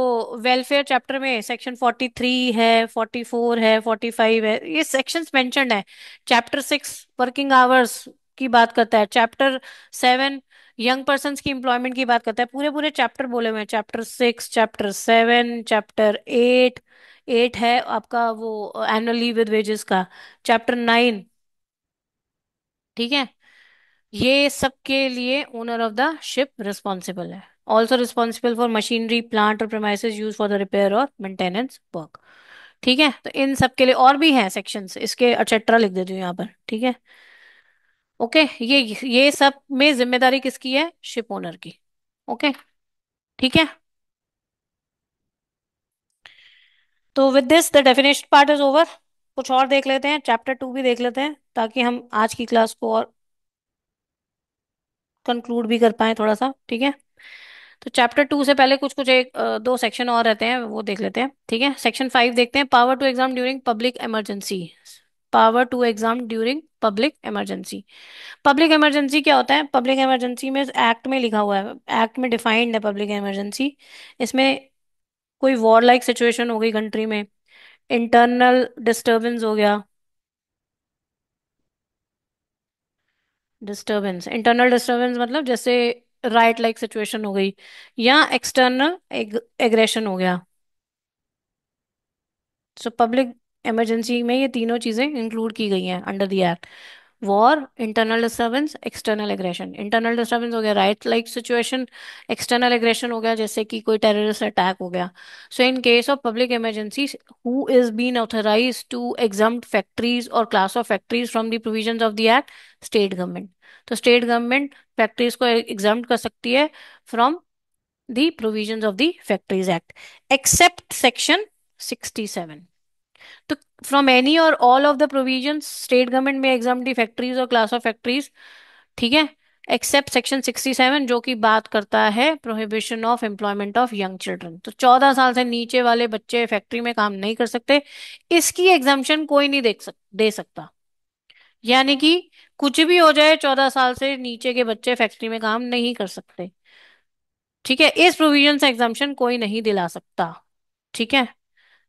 वेलफेयर चैप्टर में सेक्शन 43 है, 44 है, 45 है, ये सेक्शंस मेंशन्ड है। चैप्टर 6 वर्किंग आवर्स की बात करता है। चैप्टर 7 यंग पर्सन्स की एम्प्लॉयमेंट की बात करता है। पूरे पूरे चैप्टर बोले हुए हैं, चैप्टर 6, चैप्टर 7, चैप्टर 8, 8 है आपका वो एनुअल लीव विद वेजेस का। चैप्टर 9, ठीक है, ये सब के लिए owner of the ship responsible है। Also responsible for machinery plant और premises use for the repair और मेंटेनेंस वर्क। ठीक है, तो इन सब के लिए और भी हैं सेक्शंस, इसके एक्सेट्रा लिख देती हूँ यहाँ पर, ठीक है। ओके, ये सब में जिम्मेदारी किसकी है? शिप ओनर की। ओके, ठीक है। तो with this the definition part is over. कुछ और देख लेते हैं, चैप्टर 2 भी देख लेते हैं ताकि हम आज की क्लास को और कंक्लूड भी कर पाए थोड़ा सा, ठीक है। तो चैप्टर 2 से पहले कुछ कुछ दो सेक्शन और रहते हैं, वो देख लेते हैं, ठीक है। सेक्शन 5 देखते हैं, power to exempt during public emergency. Power to exempt during public emergency. Public emergency क्या होता है? पब्लिक इमरजेंसी में एक्ट में लिखा हुआ है, एक्ट में डिफाइंड है पब्लिक इमरजेंसी। इसमें कोई वॉर लाइक सिचुएशन हो गई कंट्री में, इंटरनल डिस्टरबेंस हो गया, डिस्टरबेंस, इंटरनल डिस्टरबेंस मतलब जैसे राइट लाइक सिचुएशन हो गई, या एक्सटर्नल एग्रेशन हो गया। सो पब्लिक इमरजेंसी में ये तीनों चीजें इंक्लूड की गई हैं under the act. War, internal disturbance, external aggression. Internal disturbance हो गया right like situation, external aggression हो गया जैसे कि कोई टेररिस्ट अटैक हो गया। So in case of public emergency, who is been authorise to exempt factories और class of factories from the provisions of the act? State government. तो state government factories को एग्जम्प्ट कर सकती है from the provisions of the factories act, except section 67। तो from any or all of the provisions state government may exempt the factories और class of factories, ठीक है, accept section 67 जो कि बात करता है prohibition of employment of young children. तो 14 साल से नीचे वाले बच्चे फैक्ट्री में काम नहीं कर सकते, इसकी एग्जाम्पशन कोई नहीं दे सकता। यानी कि कुछ भी हो जाए, 14 साल से नीचे के बच्चे फैक्ट्री में काम नहीं कर सकते, ठीक है। इस प्रोविजन से एग्जाम्पशन कोई नहीं दिला सकता, ठीक है।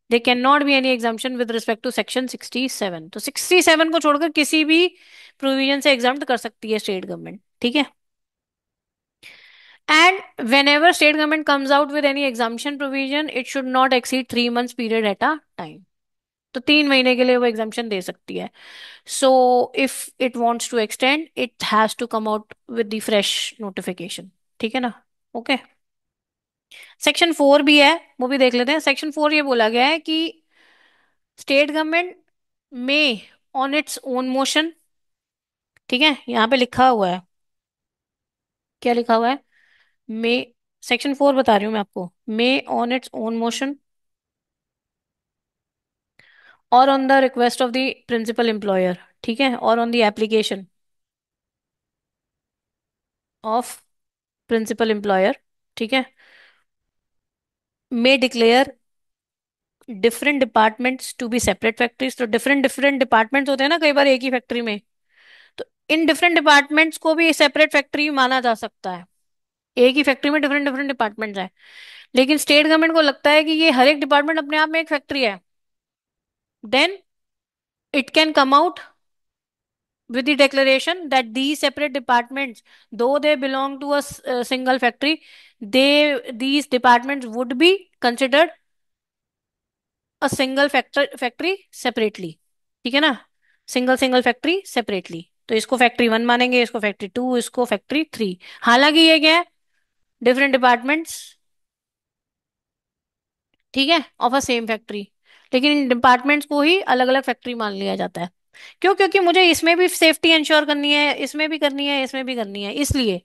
They can not be any exemption with respect to section 67। तो 67 को छोड़कर किसी भी प्रोविजन से एग्जाम्प्ट कर सकती है स्टेट गवर्नमेंट, ठीक है। And when ever state government comes out with any exemption provision, it should not exceed 3 months period at a time. तो 3 महीने के लिए वो एग्जाम्पशन दे सकती है। So if it wants to extend, it has to come out with the fresh notification, ठीक है ना। ओके, सेक्शन 4 भी है, वो भी देख लेते हैं। सेक्शन 4 ये बोला गया है कि स्टेट गवर्नमेंट में ऑन इट्स ओन मोशन, ठीक है, यहाँ पे लिखा हुआ है, क्या लिखा हुआ है? मे, सेक्शन 4 बता रही हूँ मैं आपको, may on its own motion और on the request of the principal employer, ठीक है, और on the application of principal employer, ठीक है, may declare different departments to be separate factories. तो डिफरेंट डिफरेंट डिपार्टमेंट्स होते हैं ना कई बार एक ही फैक्ट्री में, तो इन डिफरेंट डिपार्टमेंट्स को भी सेपरेट फैक्ट्री माना जा सकता है। एक ही फैक्ट्री में डिफरेंट डिफरेंट डिपार्टमेंट्स हैं, लेकिन स्टेट गवर्नमेंट को लगता है कि ये हर एक डिपार्टमेंट अपने आप में एक फैक्ट्री है, then it can come out with the declaration that these separate departments, though they belong to a single factory, these departments would be considered a single factory separately, ठीक है ना, सिंगल सिंगल फैक्ट्री सेपरेटली। तो इसको factory 1 मानेंगे, इसको factory 2, इसको factory 3। हालांकि ये क्या है? डिफरेंट डिपार्टमेंट्स, ठीक है, ऑफ अ सेम फैक्ट्री, लेकिन इन डिपार्टमेंट्स को ही अलग अलग फैक्ट्री मान लिया जाता है। क्यों? क्योंकि मुझे इसमें भी सेफ्टी इंश्योर करनी है, इसमें भी करनी है, इसमें भी करनी है, इसलिए,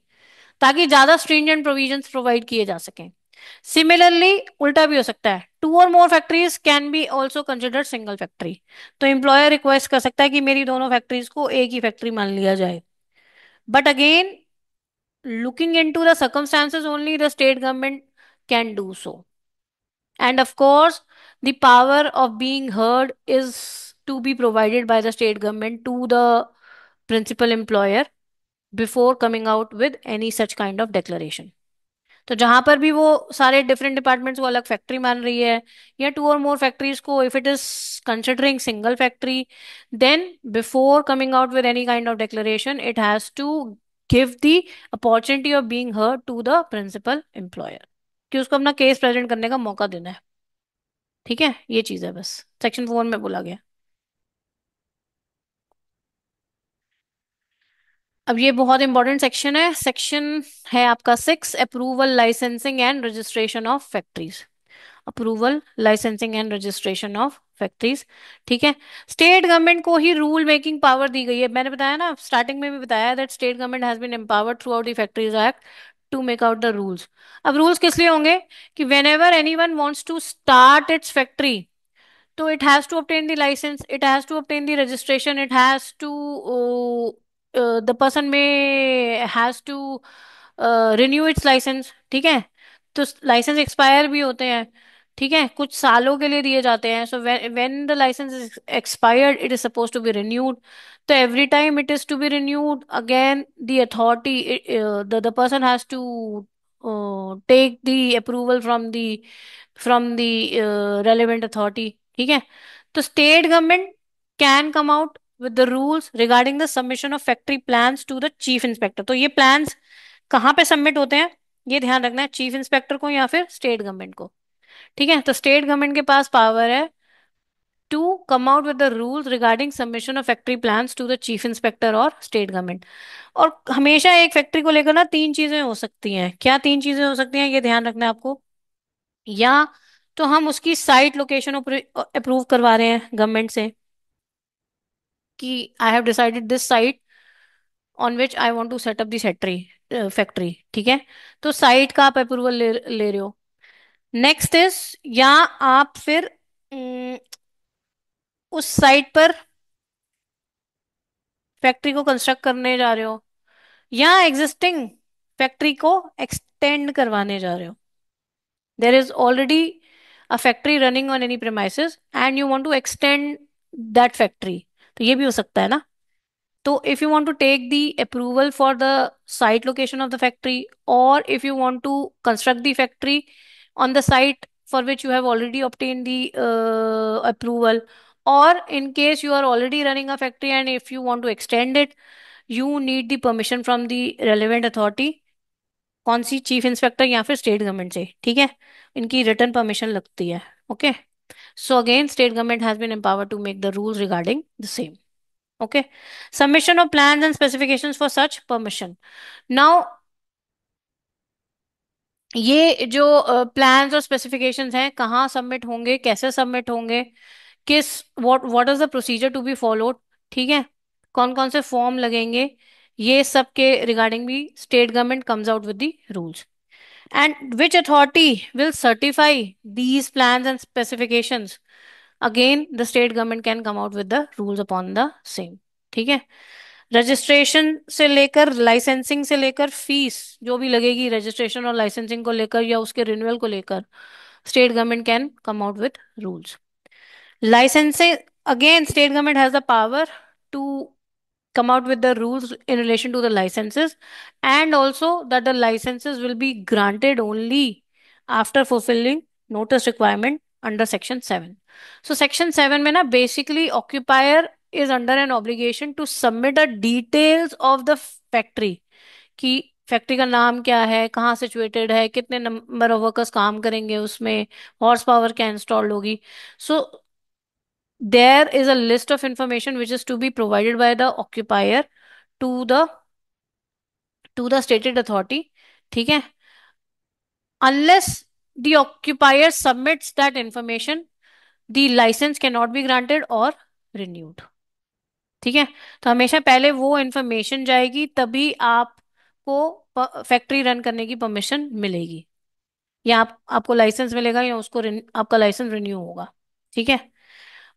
ताकि ज्यादा स्ट्रिंजेंट प्रोविजंस प्रोवाइड किए जा सकें। सिमिलरली उल्टा भी हो सकता है, 2 और more factories can be also considered single factory. तो एम्प्लॉयर रिक्वेस्ट कर सकता है कि मेरी दोनों फैक्ट्रीज को एक ही फैक्ट्री मान लिया जाए। But again, looking into the circumstances only the state government can do so. And of course, the power of being heard is to be provided by the state government to the principal employer before coming out with any such kind of declaration. तो जहां पर भी वो सारे different departments को अलग factory मान रही है, या 2 और मोर फैक्ट्रीज को, if it is considering single factory, then before coming out with any kind of declaration, it has to give the opportunity of being heard to the principal employer, कि उसको अपना case present करने का मौका देना है, ठीक है, ये चीज है बस, सेक्शन 4 में बोला गया। अब ये बहुत इंपॉर्टेंट सेक्शन है, सेक्शन है आपका 6, approval licensing and registration of factories. Approval licensing and registration of factories. ठीक है, स्टेट गवर्नमेंट को ही रूल मेकिंग पावर दी गई है। मैंने बताया ना, स्टार्टिंग में भी बताया that state government has been empowered throughout the factories act to make out the rules. अब रूल्स किस लिए होंगे? कि whenever anyone wants to start its factory, तो it has to obtain the license, it has to obtain the registration, it has to the person may has to renew its license। ठीक है, तो licence expire भी होते हैं, ठीक है, कुछ सालों के लिए दिए जाते हैं। So when the licence is expired it is suppose to be renewed. तो every time it is to be renewed again the authority, the person has to take the approval from the relevant authority। ठीक है, तो state government can come out with the rules regarding the submission of factory plans to the chief inspector। तो ये plans कहाँ पे submit होते हैं, ये ध्यान रखना है, चीफ इंस्पेक्टर को या फिर स्टेट गवर्नमेंट को। ठीक है, तो स्टेट गवर्नमेंट के पास पावर है to come out with the rules regarding submission of factory plans to the chief inspector or state government. और हमेशा एक फैक्ट्री को लेकर ना तीन चीजें हो सकती हैं। क्या तीन चीजें हो सकती हैं, ये ध्यान रखना है आपको। या तो हम उसकी साइट लोकेशन अप्रूव करवा रहे हैं गवर्नमेंट से, कि I have decided this site on which I want to set up the factory. ठीक है, तो साइट का आप अप्रूवल ले रहे हो। नेक्स्ट इज, या आप फिर अम, उस साइट पर फैक्ट्री को कंस्ट्रक्ट करने जा रहे हो, या एग्जिस्टिंग फैक्ट्री को एक्सटेंड करवाने जा रहे हो। There is already a factory running on any premises and you want to extend that factory, तो ये भी हो सकता है ना। So if you want to take the approval for the site location of the factory, or if you want to construct the factory on the site for which you have already obtained the approval, or in case you are already running a factory and if you want to extend it, you need the permission from the relevant authority। कौन सी? Chief inspector या फिर state government से। ठीक है, इनकी return permission लगती है। Okay, so again state government has been empowered to make the rules regarding the same। Okay, submission of plans and specifications for such permission। Now ये जो प्लान्स और स्पेसिफिकेशंस हैं, कहाँ सबमिट होंगे, कैसे सबमिट होंगे, किस what is the procedure to be followed, ठीक है, कौन कौन से फॉर्म लगेंगे, ये सब के रिगार्डिंग भी state government comes out with the rules. And which authority will certify these plans and specifications? Again the state government can come out with the rules upon the same. ठीक है, registration से लेकर licensing से लेकर fees जो भी लगेगी registration और लाइसेंसिंग को लेकर या उसके रिन्यूअल को लेकर, state government can come out with rules. Licensing, again state government has the power to come out with the rules in relation to the licenses, and also that the licenses will be granted only after fulfilling notice requirement under section 7। so section 7 में ना basically occupier is under an obligation to submit the details of the factory, कि factory का नाम क्या है, कहाँ situated है, कितने नंबर ऑफ वर्कर्स काम करेंगे उसमें, हॉर्स पावर क्या इंस्टॉल्ड होगी। सो there is a list of information which is to be provided by the occupier to the stated authority। ठीक है, unless the occupier submits that information, the license cannot be granted or renewed। ठीक है, तो हमेशा पहले वो information जाएगी तभी आपको फैक्ट्री रन करने की परमिशन मिलेगी, या आपको लाइसेंस मिलेगा, या उसको आपका लाइसेंस रिन्यू होगा। ठीक है,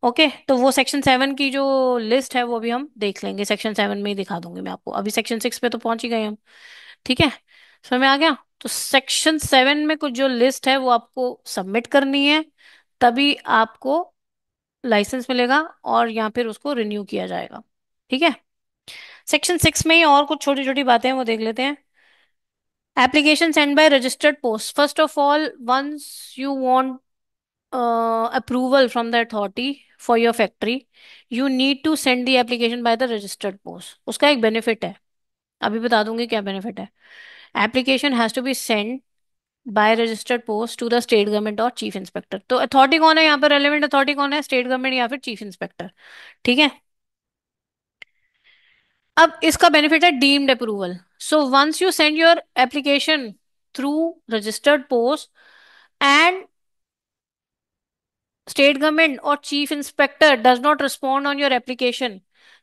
ओके, तो वो सेक्शन 7 की जो लिस्ट है वो भी हम देख लेंगे, सेक्शन 7 में ही दिखा दूंगी मैं आपको। अभी सेक्शन 6 पे तो पहुंच ही गए हम। ठीक है, समझ में आ गया? तो सेक्शन 7 में कुछ जो लिस्ट है वो आपको सबमिट करनी है, तभी आपको लाइसेंस मिलेगा और या फिर उसको रिन्यू किया जाएगा। ठीक है, सेक्शन 6 में ही और कुछ छोटी छोटी बातें हैं वो देख लेते हैं। Application send by registered post. First of all, once you want approval from the authority for your factory, you need to send the application by the registered post। उसका एक बेनिफिट है, अभी बता दूंगी क्या बेनिफिट है। Application has to be send by registered post to the state government or chief inspector. तो authority कौन है यहाँ पर, रेलेवेंट अथॉरिटी कौन है, स्टेट गवर्नमेंट या फिर चीफ इंस्पेक्टर। ठीक है। अब इसका बेनिफिट है deemed approval. So once you send your application through registered post and state government or chief inspector does not respond on your application,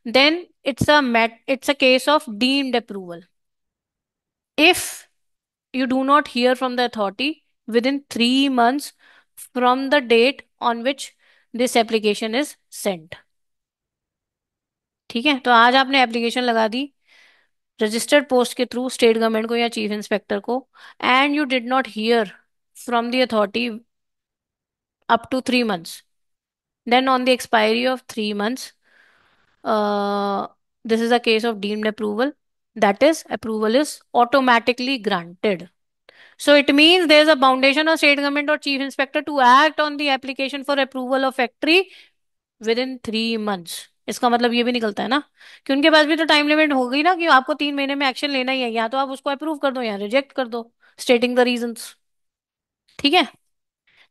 then it's a case of deemed approval. If you do not hear from the authority within 3 months from the date on which this application is sent। ठीक है, तो आज आपने application लगा दी registered post के through state government को या चीफ इंस्पेक्टर को, and you did not hear from the authority up to 3 months, then on the expiry of 3 months, uh, this is a case of deemed approval. That is, approval is automatically granted. So it means there is a foundation of state government or chief inspector to act on the application for approval of factory within 3 months। इसका मतलब ये भी निकलता है ना कि उनके पास भी तो टाइम लिमिट हो गई ना, कि आपको 3 महीने में एक्शन लेना ही है, या तो आप उसको अप्रूव कर दो या रिजेक्ट कर दो, स्टेटिंग द रीजंस। ठीक है,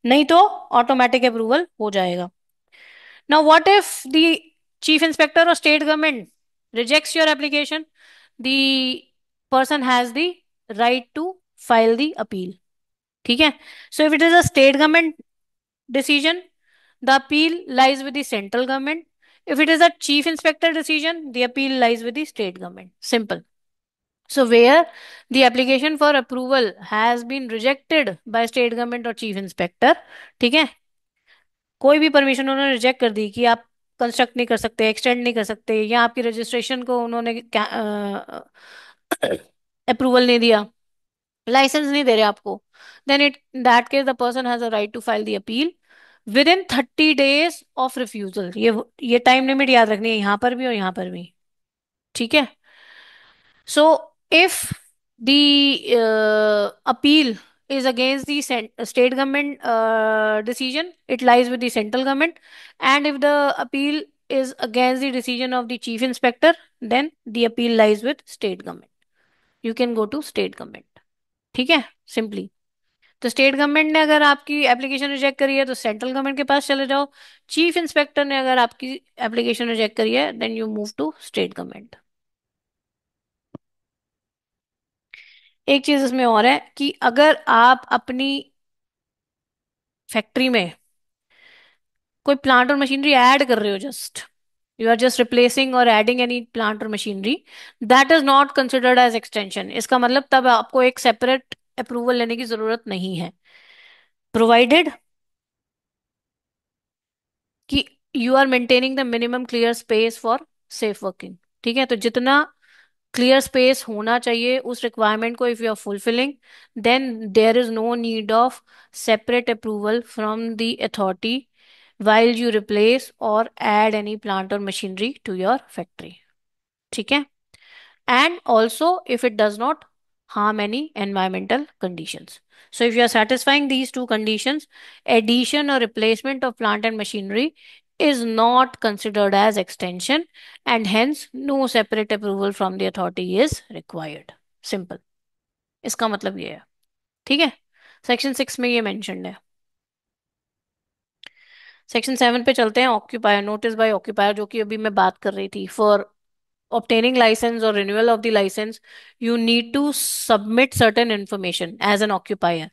नहीं तो ऑटोमेटिक अप्रूवल हो जाएगा। Now, what if the chief inspector or state government rejects your application? The person has the right to file the appeal. ठीक है, so if it is a state government decision, the appeal lies with the central government. If it is a chief inspector decision, the appeal lies with the state government. Simple. So where the application for approval has been rejected by state government or chief inspector, ठीक है, कोई भी permission उन्होंने reject कर दी कि आप construct नहीं कर सकते, एक्सटेंड नहीं कर सकते, या आपकी रजिस्ट्रेशन को उन्होंने अप्रूवल नहीं दिया, लाइसेंस नहीं दे रहे आपको, then it that case the person has a right to file the appeal within 30 days of refusal. ये टाइम लिमिट याद रखनी है यहाँ पर भी और यहाँ पर भी। ठीक है, so if the appeal is against the state government decision, it lies with the central government. And if the appeal is against the decision of the chief inspector, then the appeal lies with state government. You can go to state government। ठीक है, simply. तो state government ने अगर आपकी application reject करी है तो central government के पास चले जाओ। चीफ इंस्पेक्टर ने अगर आपकी एप्लीकेशन रिजेक्ट करी है, then you move to state government. एक चीज इसमें और है कि अगर आप अपनी फैक्ट्री में कोई प्लांट और मशीनरी ऐड कर रहे हो, just you are just replacing or adding any plant or machinery, that is not considered as extension. इसका मतलब तब आपको एक सेपरेट अप्रूवल लेने की जरूरत नहीं है, प्रोवाइडेड कि you are maintaining the minimum clear space for safe working. ठीक है, तो जितना क्लियर स्पेस होना चाहिए उस रिक्वायरमेंट को if you are fulfilling, then there is no need of separate approval from the authority while you replace or add any plant or machinery to your factory। ठीक है, and also if it does not harm any environmental conditions। So if you are satisfying these two conditions, addition or replacement of plant and machinery is not considered as extension, and hence no separate approval from the authority is required। Simple। इसका मतलब ये है। ठीक है, section 6 में ये mentioned है। Section 7 पे चलते हैं। ऑक्यूपायर, नोटिस बाय ऑक्यूपायर, जो कि अभी मैं बात कर रही थी। For obtaining license or renewal of the license, you need to submit certain information as an occupier।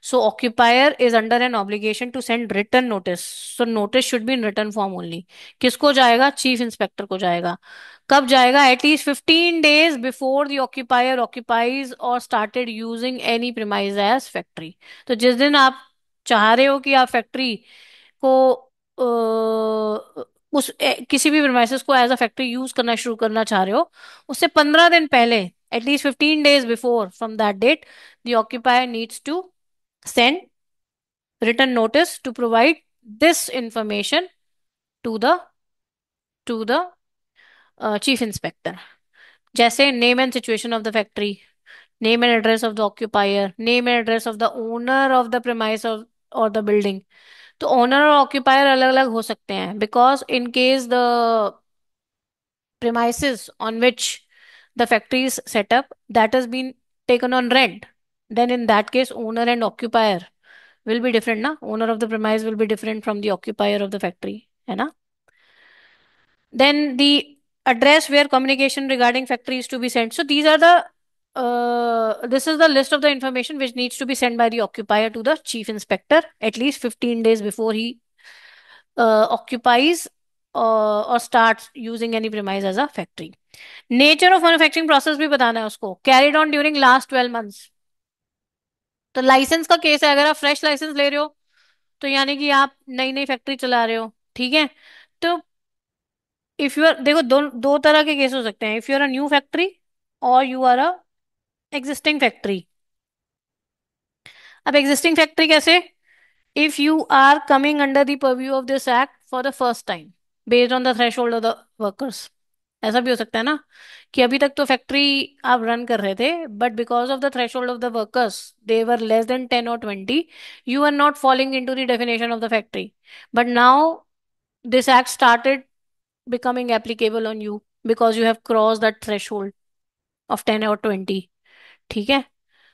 So occupier is under an obligation to send written notice। So notice should be in written form only। किसको जाएगा, chief inspector को जाएगा। कब जाएगा, at least 15 days before the occupier occupies or started using any premise as factory। तो जिस दिन आप चाह रहे हो कि आप फैक्ट्री को किसी भी प्रीमाइसेस को एज अ फैक्ट्री यूज करना शुरू करना चाह रहे हो, उससे 15 दिन पहले, at least 15 days before from that date, the occupier needs to send written notice to provide this information to the chief inspector. जैसे name and situation of the factory, name and address of the occupier, name and address of the owner of the premise of और the building. तो owner और occupier अलग अलग हो सकते हैं, because in case the premises on which the factory is set up that has been taken on rent, then in that case owner and occupier will be different na, owner of the premise will be different from the occupier of the factory, है ना. Then the address where communication regarding factory is to be sent. So these are the this is the list of the information which needs to be sent by the occupier to the chief inspector at least 15 days before he occupies or starts using any premise as a factory. Nature of manufacturing process भी बताना है उसको. Carried on during last 12 months. तो licence का case है, अगर आप fresh licence ले रहे हो तो यानी कि आप नई नई फैक्ट्री चला रहे हो, ठीक है. तो इफ यू आर, देखो दो दो तरह के केस हो सकते हैं. If you are a new factory और you are a existing factory. अब एग्जिस्टिंग फैक्ट्री कैसे? If you are coming under the purview of this act for the first time based on the threshold of the workers. ऐसा भी हो सकता है ना कि अभी तक तो फैक्ट्री आप रन कर रहे थे, but because of the threshold of the workers they were less than 10 or 20, you are not following into the definition of the factory. But now this act started becoming applicable on you because you have crossed that threshold of 10 or 20. ठीक है.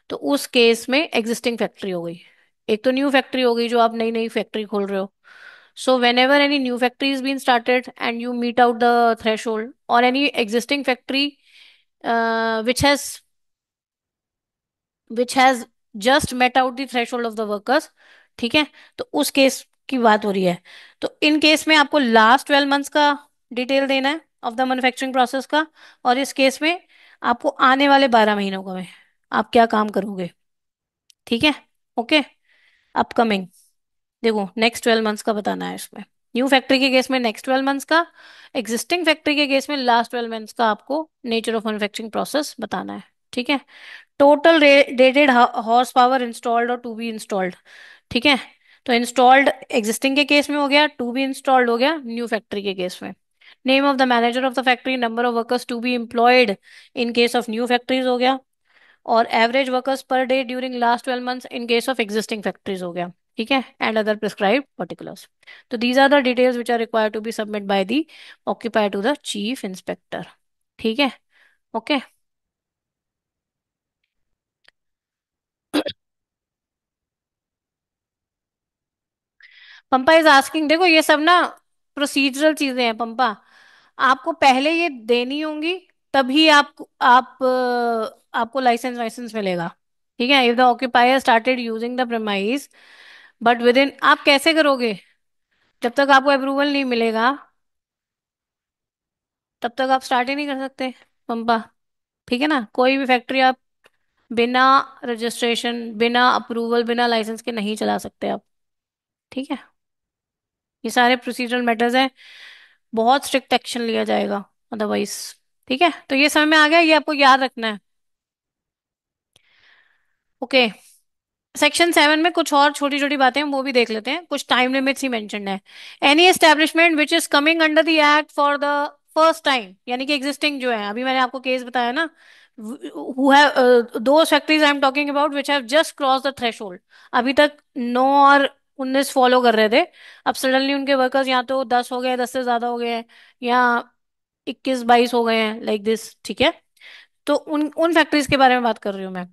तो उस case में existing factory हो गई. एक तो new factory हो गई जो आप नई नई फैक्ट्री खोल रहे हो. So whenever any new factory is being started and you meet out the threshold, or any existing factory which has just met out the threshold of the workers, ठीक है, तो उस केस की बात हो रही है. तो इन केस में आपको लास्ट 12 मंथ्स का डिटेल देना है ऑफ द मैन्युफैक्चरिंग प्रोसेस का. और इस केस में आपको आने वाले 12 महीनों का में आप क्या काम करोगे. ठीक है. ओके. अपकमिंग. देखो नेक्स्ट 12 मंथ्स का बताना है इसमें. न्यू फैक्ट्री के केस में नेक्स्ट 12 मंथ्स का. एग्जिस्टिंग फैक्ट्री के केस में लास्ट 12 मंथ्स का आपको नेचर ऑफ मैन्युफैक्चरिंग प्रोसेस बताना है. ठीक है. Total rated horse power installed और टू बी इंस्टॉल्ड. ठीक है. तो इंस्टॉल्ड एग्जिस्टिंग के केस में हो गया, टू बी इंस्टॉल्ड हो गया न्यू फैक्ट्री के केस में. Name of the manager of the factory, number of workers to be employed in case of new factories हो गया. और average workers per day during last 12 months in case of existing factories हो गया. ठीक है. And other prescribed particulars. तो these are the details which are required to be submit by the occupier to the chief inspector. ठीक है. Okay. Pampa is asking, देखो ये सब ना प्रोसीजरल चीजें हैं पंपा. आपको पहले ये देनी होंगी, तभी आपको लाइसेंस वाइसेंस मिलेगा. ठीक है. If the occupier started using the premise, but with in, आप कैसे करोगे? जब तक आपको अप्रूवल नहीं मिलेगा तब तक आप स्टार्ट ही नहीं कर सकते पंपा. ठीक है ना. कोई भी फैक्ट्री आप बिना रजिस्ट्रेशन, बिना अप्रूवल, बिना लाइसेंस के नहीं चला सकते आप. ठीक है. ये सारे प्रोसीजरल मैटर्स हैं. बहुत स्ट्रिक्ट एक्शन लिया जाएगा अदरवाइज. ठीक है. तो ये समझ में आ गया, ये आपको याद रखना है. ओके. सेक्शन 7 में कुछ और छोटी छोटी बातें हैं वो भी देख लेते हैं. कुछ टाइम लिमिट्स ही मेंशन्ड है. Any establishment which is coming under the act for the first time, यानी कि एग्जिस्टिंग जो है, अभी मैंने आपको केस बताया ना, हु हैव दो factories I am talking about which have just cross the threshold. अभी तक 9 और 19 फॉलो कर रहे थे. अब सडनली उनके वर्कर्स या तो 10 हो गए, 10 से ज्यादा हो गए हैं, या 21-22 हो गए हैं, लाइक दिस. ठीक है. तो उन उन फैक्ट्रीज के बारे में बात कर रही हूँ मैं.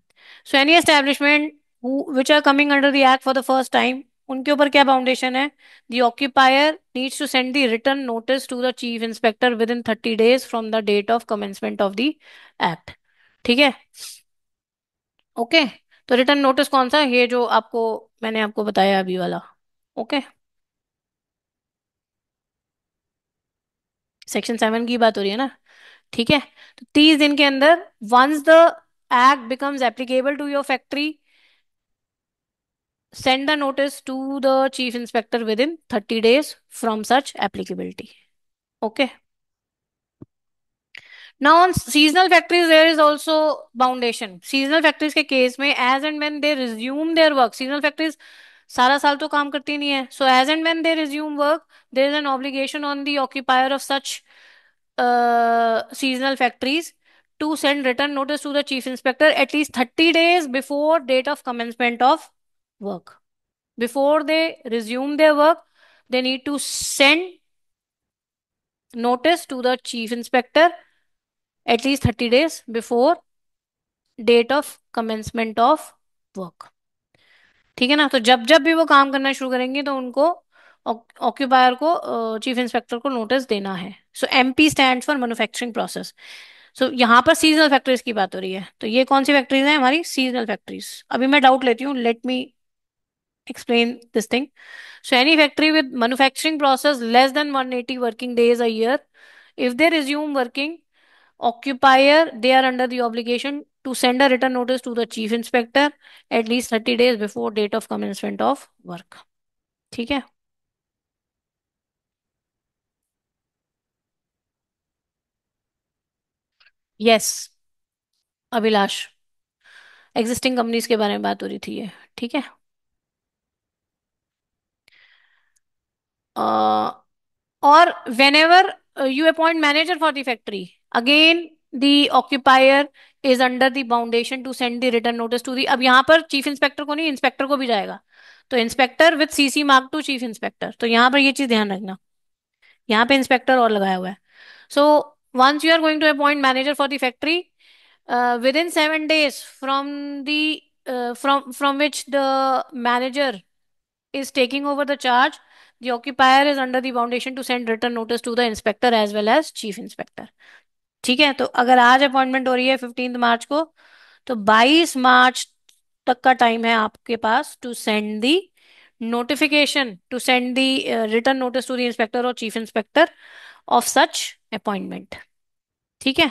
So any establishment which are coming under the act for the first time, उनके ऊपर क्या फाउंडेशन है? The occupier needs to send the return notice to the chief inspector within 30 days from the date of commencement of the act. ठीक है. Okay. तो return notice कौन सा है? ये जो आपको मैंने आपको बताया अभी वाला. ओके. सेक्शन 7 की बात हो रही है ना. ठीक है. तो 30 दिन के अंदर, once the act becomes applicable to your factory, send the notice to the chief inspector within 30 days from such applicability. Okay. Now on seasonal factories there is also foundation. Seasonal factories के case में as and when they resume their work, seasonal factories सारा साल तो काम करती नहीं है. So as and when they resume work, there is an obligation on the occupier of such seasonal factories to send written notice to the chief inspector at least 30 days before date of commencement of work. Before they resume their work, they need to send notice to the chief inspector at least 30 days before date of commencement of work. ठीक है ना, तो जब जब भी वो काम करना शुरू करेंगे तो उनको ऑक्यूपायर को, चीफ इंस्पेक्टर को नोटिस देना है। So MP stand for manufacturing process. So यहाँ पर सीजनल फैक्ट्रीज की बात हो रही है, तो ये कौन सी फैक्ट्रीज हैं हमारी, सीजनल फैक्ट्रीज। अभी मैं डाउट लेती हूँ, let me explain this thing. So any factory with manufacturing process less than 180 working days a year, if they resume working, occupier, they are under the obligation to send a written notice to the chief inspector at least 30 days before date of commencement of work. ठीक है। Yes, Abhilash, existing companies के बारे में बात हो रही थी ये। ठीक है। Or whenever you appoint manager for the factory, again the occupier is under the foundation to send the written notice to the, अब यहाँ पर चीफ इंस्पेक्टर को नहीं, इंस्पेक्टर को भी जाएगा। तो inspector with CC mark to chief inspector, तो यहाँ पर ये चीज ध्यान रखना, यहाँ पे इंस्पेक्टर और लगाया हुआ है। सो once you are going to appoint manager for the factory, within 7 days from the from which the manager is taking over the charge, the occupier is under the foundation to send written notice to the inspector as well as chief inspector। ठीक है, तो अगर आज appointment हो रही है 15 मार्च को, तो 22 मार्च तक का टाइम है आपके पास to send the notification, to send the return notice to the inspector और chief inspector of such appointment. ठीक है।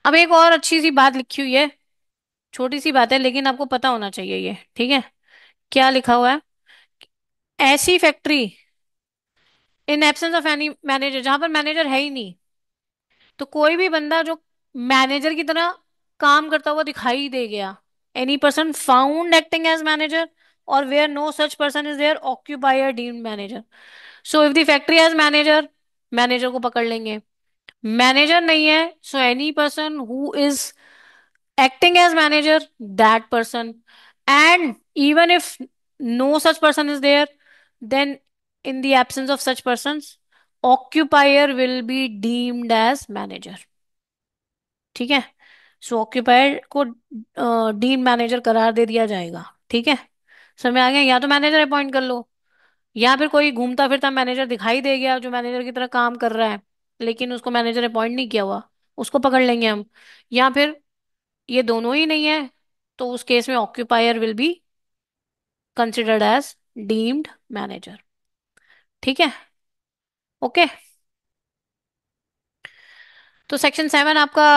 अब एक और अच्छी सी बात लिखी हुई है, छोटी सी बात है लेकिन आपको पता होना चाहिए ये। ठीक है, क्या लिखा हुआ है, ऐसी factory in absence of any manager, जहां पर मैनेजर है ही नहीं, तो कोई भी बंदा जो मैनेजर की तरह काम करता हुआ दिखाई दे गया, any person found acting as manager और where no such person is there, occupier deemed manager. So if the factory has manager, manager को पकड़ लेंगे। मैनेजर नहीं है, so any person who is acting as manager, that person, and even if no such person is there, then in the absence of such persons, occupier will be deemed as manager। ठीक है, सो occupier को deem manager करार दे दिया जाएगा। ठीक है, समय आ गया, या तो मैनेजर अपॉइंट कर लो, या फिर कोई घूमता फिरता मैनेजर दिखाई दे गया जो मैनेजर की तरह काम कर रहा है लेकिन उसको मैनेजर अपॉइंट नहीं किया हुआ, उसको पकड़ लेंगे हम। या फिर ये दोनों ही नहीं है, तो उस केस में occupier will be considered as deemed manager. ठीक है। ओके, तो सेक्शन 7 आपका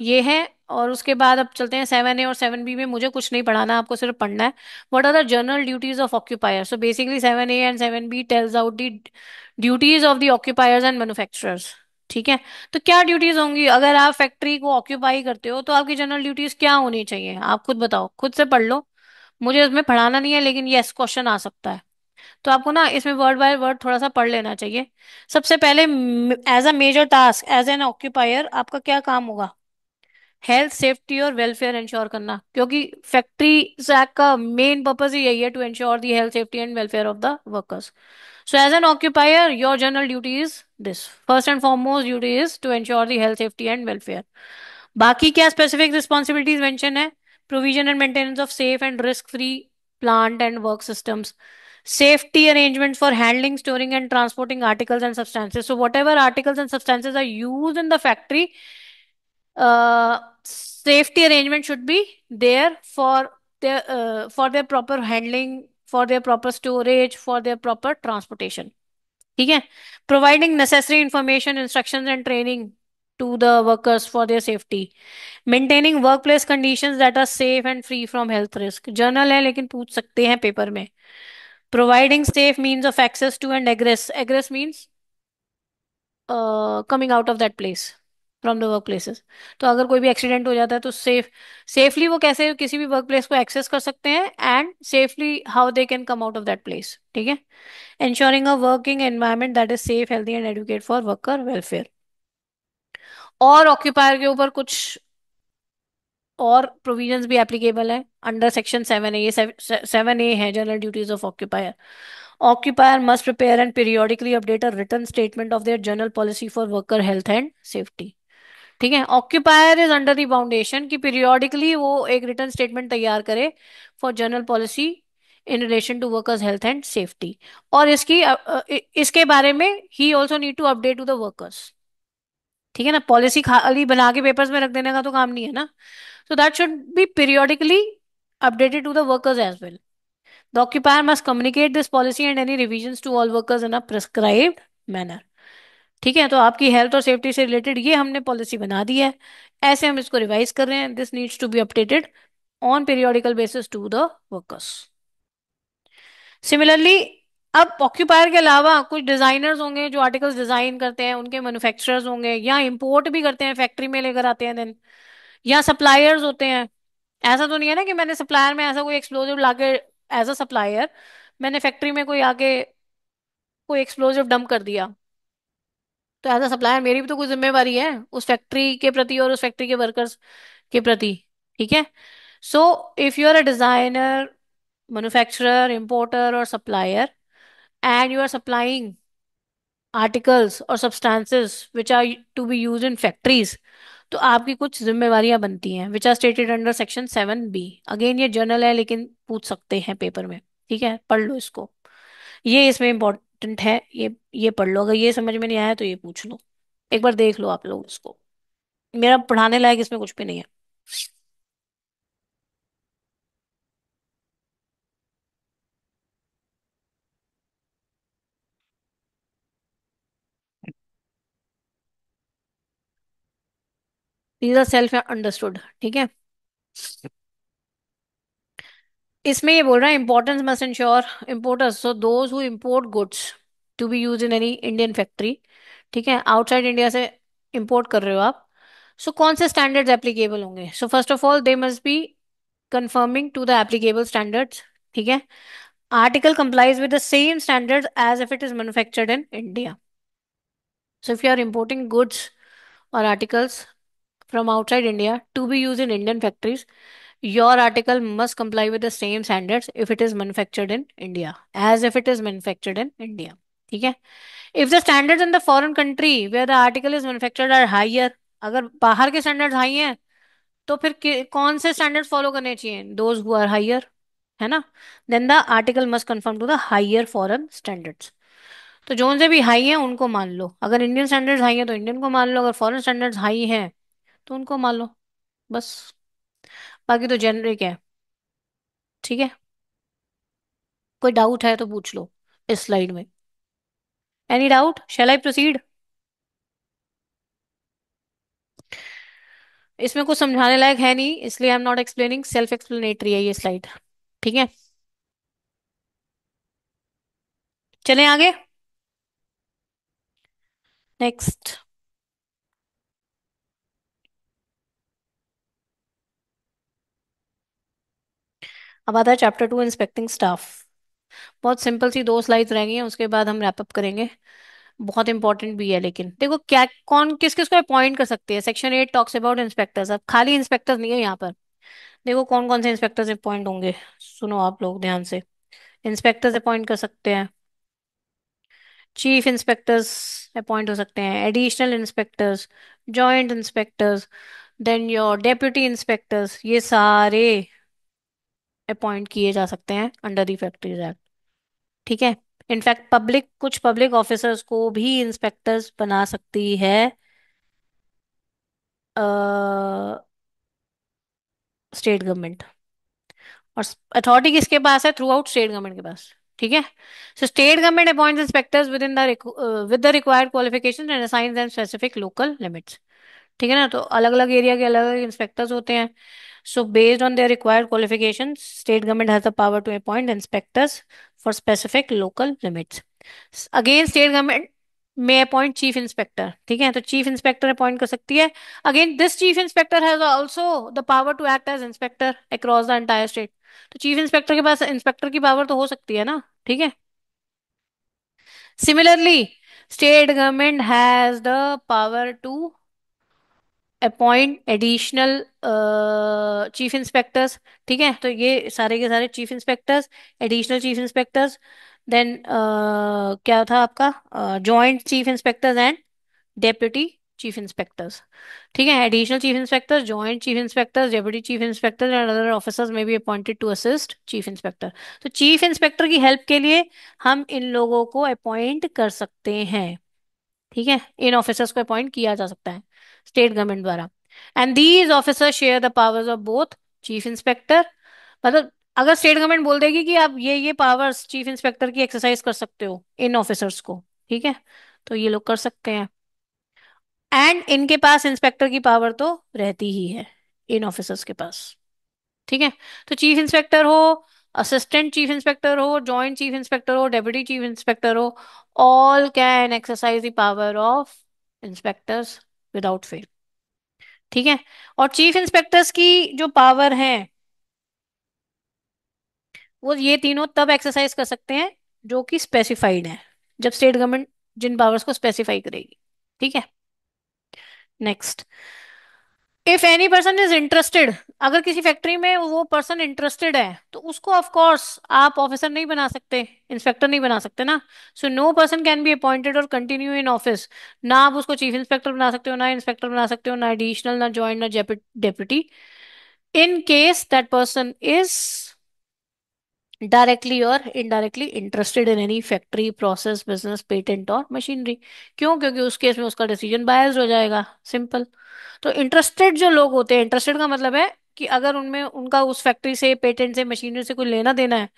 ये है। और उसके बाद अब चलते हैं 7A और 7B में। मुझे कुछ नहीं पढ़ाना, आपको सिर्फ पढ़ना है। What are the general duties of occupier. So basically 7A and 7B tells out the duties of the occupiers and manufacturers. ठीक है, तो क्या ड्यूटीज होंगी अगर आप फैक्ट्री को ऑक्यूपाई करते हो, तो आपकी जनरल ड्यूटीज क्या होनी चाहिए, आप खुद बताओ, खुद से पढ़ लो। मुझे इसमें पढ़ाना नहीं है लेकिन यस क्वेश्चन आ सकता है, तो आपको ना इसमें वर्ड बाय वर्ड थोड़ा सा पढ़ लेना चाहिए। सबसे पहले, as a major task as an occupier आपका क्या काम होगा, हेल्थ सेफ्टी और वेलफेयर इंश्योर करना, क्योंकि फैक्ट्री एक्ट का मेन पर्पज ही यही है, to ensure the health safety and welfare of the workers. So as an occupier your general duty is this, first and foremost duty is to ensure the health safety and welfare. बाकी क्या specific responsibilities mention है, provision and maintenance of safe and risk free plant and work systems, safety arrangements for handling, storing, and transporting articles and substances. So, whatever articles and substances are used in the factory, safety arrangement should be there for their proper handling, for their proper storage, for their proper transportation. ठीक है, providing necessary information, instructions, and training to the workers for their safety, maintaining workplace conditions that are safe and free from health risk। Journal है लेकिन पूछ सकते हैं paper में। providing safe means of access to and egress means coming out of that place from the work places. तो अगर कोई भी एक्सीडेंट हो जाता है तो सेफली वो कैसे किसी भी वर्क प्लेस को एक्सेस कर सकते हैं, and safely how they can come out of that place. ठीक है, ensuring a working environment that is safe, healthy and educate for worker welfare। और ऑक्यूपायर के ऊपर कुछ और प्रोविजंस भी एप्लीकेबल है अंडर सेक्शन 7A। ये 7A है general duties of occupier. Occupier must prepare and periodically update a written statement of their general policy for worker health and safety. ठीक है, occupier is under the foundation कि periodically वो एक return statement तैयार करे for general policy in relation to workers health and safety. और इसके बारे में ही also need to update to the workers. ठीक है ना, पॉलिसी खाली बना के पेपर्स में रख देने का तो काम नहीं है ना। So that should be periodically updated to the workers as well. The occupier must communicate this policy and any revisions to all workers in a prescribed manner. ठीक है, तो आपकी हेल्थ और सेफ्टी से रिलेटेड ये हमने पॉलिसी बना दी है, ऐसे हम इसको रिवाइज कर रहे हैं। This needs to be updated on periodical basis to the workers. Similarly, अब ऑक्यूपायर के अलावा कुछ डिजाइनर्स होंगे जो आर्टिकल्स डिजाइन करते हैं, उनके मैन्युफैक्चरर्स होंगे या इंपोर्ट भी करते हैं, फैक्ट्री में लेकर आते हैं देन, या सप्लायर्स होते हैं। ऐसा तो नहीं है ना कि मैंने सप्लायर में ऐसा कोई एक्सप्लोजिव लाके एज अ सप्लायर मैंने फैक्ट्री में कोई आके कोई एक्सप्लोजिव डंप कर दिया, तो एज अ सप्लायर मेरी भी तो कोई जिम्मेवारी है उस फैक्ट्री के प्रति और उस फैक्ट्री के वर्कर्स के प्रति। ठीक है, so if you are a designer, manufacturer, importer और supplier and you are supplying articles और substances which are to be use in factories, तो आपकी कुछ जिम्मेवारियां बनती हैं which are stated under section 7B। Again ये जनरल है लेकिन पूछ सकते हैं पेपर में। ठीक है, पढ़ लो इसको, ये इसमें इंपॉर्टेंट है, ये पढ़ लो, अगर ये समझ में नहीं आया तो ये पूछ लो, एक बार देख लो आप लोग इसको, मेरा पढ़ाने लायक इसमें कुछ भी नहीं है। These are self understood. ठीक है, इसमें ये बोल रहा है importance must ensure importers, so those who import goods to be use in any Indian factory. ठीक है, आउटसाइड इंडिया से इंपोर्ट कर रहे हो आप, सो कौन से स्टैंडर्ड्स एप्लीकेबल होंगे? So first of all they must be conforming to the applicable standards. ठीक है, article complies with the same standards as if it is manufactured in India. So if you are importing goods or articles from outside India to be used in Indian factories, your article must comply with the same standards if it is manufactured in India, as if it is manufactured in India. ठीक है, if the standards in the foreign country where the article is manufactured are higher, अगर बाहर के standards high हैं तो फिर कौन से स्टैंडर्ड्स फॉलो करने चाहिए? दोज हु आर हायर, है ना। Then the article must conform to the higher foreign standards. तो जोन से भी हाई है उनको मान लो, अगर इंडियन स्टैंडर्ड्स हाई है तो इंडियन को मान लो, अगर फॉरेन स्टैंडर्ड्स हाई है तो उनको मान लो, बस। बाकी तो जेनरिक है। ठीक है, कोई डाउट है तो पूछ लो इस स्लाइड में। Any doubt, shall I proceed? इसमें कुछ समझाने लायक है नहीं, इसलिए I am not explaining, self explanatory है ये स्लाइड। ठीक है, चलें आगे। नेक्स्ट, अब आता है चैप्टर 2, इंस्पेक्टिंग स्टाफ। बहुत सिंपल सी दो स्लाइड्स रह गई हैं, उसके बाद हम रैप अप करेंगे। बहुत इंपॉर्टेंट भी है, लेकिन देखो क्या कौन किस किस को अपॉइंट कर सकते हैं। सेक्शन 8 टॉक्स अबाउट इंस्पेक्टर्स, अब खाली इंस्पेक्टर्स नहीं है यहाँ पर। देखो कौन कौन से इंस्पेक्टर्स अपॉइंट होंगे, सुनो आप लोग ध्यान से। इंस्पेक्टर्स अपॉइंट कर सकते हैं, चीफ इंस्पेक्टर्स अपॉइंट हो सकते हैं, additional inspectors, joint inspectors, then your deputy inspectors, ये सारे अपॉइंट किए जा सकते हैं अंडर द फैक्ट्रीज एक्ट। ठीक है, इनफैक्ट कुछ पब्लिक ऑफिसर्स को भी इंस्पेक्टर्स बना सकती है स्टेट गवर्नमेंट। और अथॉरिटी किसके पास है? थ्रू आउट स्टेट गवर्नमेंट के पास। ठीक है, so state government appoints inspectors within the with the required qualification and assigns them specific local limits. ठीक है ना, तो अलग अलग एरिया के अलग अलग इंस्पेक्टर्स होते हैं। So based on their required qualification state government has the power to appoint inspectors for specific local limits. Again state government may appoint chief inspector. ठीक है, तो चीफ इंस्पेक्टर अपॉइंट कर सकती है। Again this chief inspector has also the power to act as inspector across the entire state. तो chief inspector के पास inspector की पावर तो हो सकती है ना। ठीक है, similarly state government has the power to appoint additional chief inspectors. ठीक है, तो ये सारे के सारे chief inspectors, additional chief inspectors, then क्या था आपका, joint chief inspectors and deputy chief inspectors. ठीक है, additional chief inspector, joint chief inspector, deputy chief inspector and other officers may be appointed to assist chief inspector. तो chief inspector की help के लिए हम इन लोगों को अपॉइंट कर सकते हैं। ठीक है, इन ऑफिसर्स को अपॉइंट किया जा सकता है स्टेट गवर्नमेंट द्वारा। And these officers share the powers of both chief inspector. मतलब अगर स्टेट गवर्नमेंट बोल देगी कि आप ये पावर्स चीफ इंस्पेक्टर की एक्सरसाइज कर सकते हो इन ऑफिसर्स को, ठीक है, तो ये लोग कर सकते हैं। एंड इनके पास इंस्पेक्टर की पावर तो रहती ही है इन ऑफिसर्स के पास। ठीक है, तो चीफ इंस्पेक्टर हो, असिस्टेंट चीफ इंस्पेक्टर हो, जॉइंट चीफ इंस्पेक्टर हो, डेप्यूटी चीफ इंस्पेक्टर हो, all can exercise the power of inspectors without fail. ठीक है, और चीफ इंस्पेक्टर्स की जो पावर है वो ये तीनों तब एक्सरसाइज कर सकते हैं जो कि स्पेसिफाइड है, जब स्टेट गवर्नमेंट जिन पावर्स को स्पेसिफाई करेगी। ठीक है, next, if any person is interested, अगर किसी फैक्ट्री में वो पर्सन इंटरेस्टेड है तो उसको ऑफ कोर्स आप ऑफिसर नहीं बना सकते, इंस्पेक्टर नहीं बना सकते ना। So no person can be appointed or continue in office. ना आप उसको चीफ इंस्पेक्टर बना सकते हो, ना इंस्पेक्टर बना सकते हो, ना एडिशनल, ना ज्वाइंट, ना deputy, in case that person is directly और indirectly interested in any factory process business patent और मशीनरी। क्यों? क्योंकि उस केस में उसका डिसीजन बायस्ड हो जाएगा, सिंपल। तो इंटरेस्टेड जो लोग होते हैं, इंटरेस्टेड का मतलब है कि अगर उनमें उनका उस फैक्ट्री से, पेटेंट से, मशीनरी से कोई लेना देना है,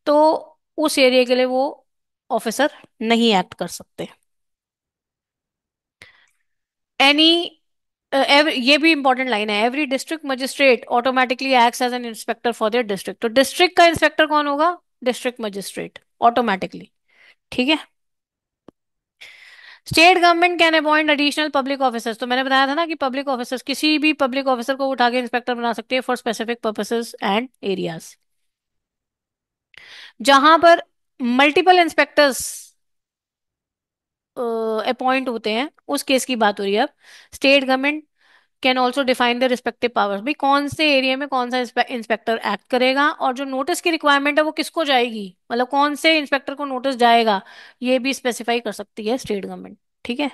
तो उस एरिया के लिए वो ऑफिसर नहीं एक्ट कर सकते। एनी ये भी इंपॉर्टेंट लाइन है, every district magistrate automatically acts as an inspector for their district. तो डिस्ट्रिक्ट का इंस्पेक्टर कौन होगा? District magistrate, automatically. ठीक है, state government can appoint additional public officers. तो मैंने बताया था ना कि पब्लिक ऑफिसर्स, किसी भी पब्लिक ऑफिसर को उठा के इंस्पेक्टर बना सकते हैं for specific purposes and areas. जहां पर मल्टीपल इंस्पेक्टर्स अपॉइंट होते हैं, उस केस की बात हो रही है अब। State government can also define the respective powers, भाई कौन से एरिया में कौन सा इंस्पेक्टर एक्ट करेगा, और जो नोटिस की रिक्वायरमेंट है वो किसको जाएगी, मतलब कौन से इंस्पेक्टर को नोटिस जाएगा, ये भी स्पेसिफाई कर सकती है स्टेट गवर्नमेंट। ठीक है,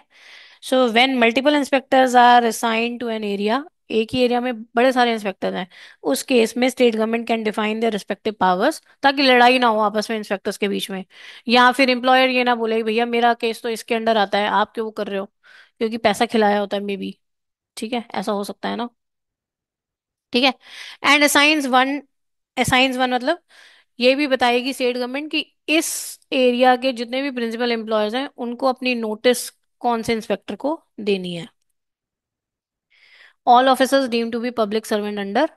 so when multiple inspectors are assigned to an area, एक ही एरिया में बड़े सारे इंस्पेक्टर हैं, उस केस में state government can define their respective powers, ताकि लड़ाई ना हो आपस में इंस्पेक्टर्स के बीच में, या फिर एम्प्लॉयर ये ना बोले "कि भैया मेरा केस तो इसके अंडर आता है, आप क्यों वो कर रहे हो", क्योंकि पैसा खिलाया होता है मे बी। ठीक है, ऐसा हो सकता है ना। ठीक है, एंड असाइंस वन मतलब ये भी बताएगी स्टेट गवर्नमेंट कि इस एरिया के जितने भी प्रिंसिपल एम्प्लॉयज हैं उनको अपनी नोटिस कौन से इंस्पेक्टर को देनी है। All officers deem to be public servant under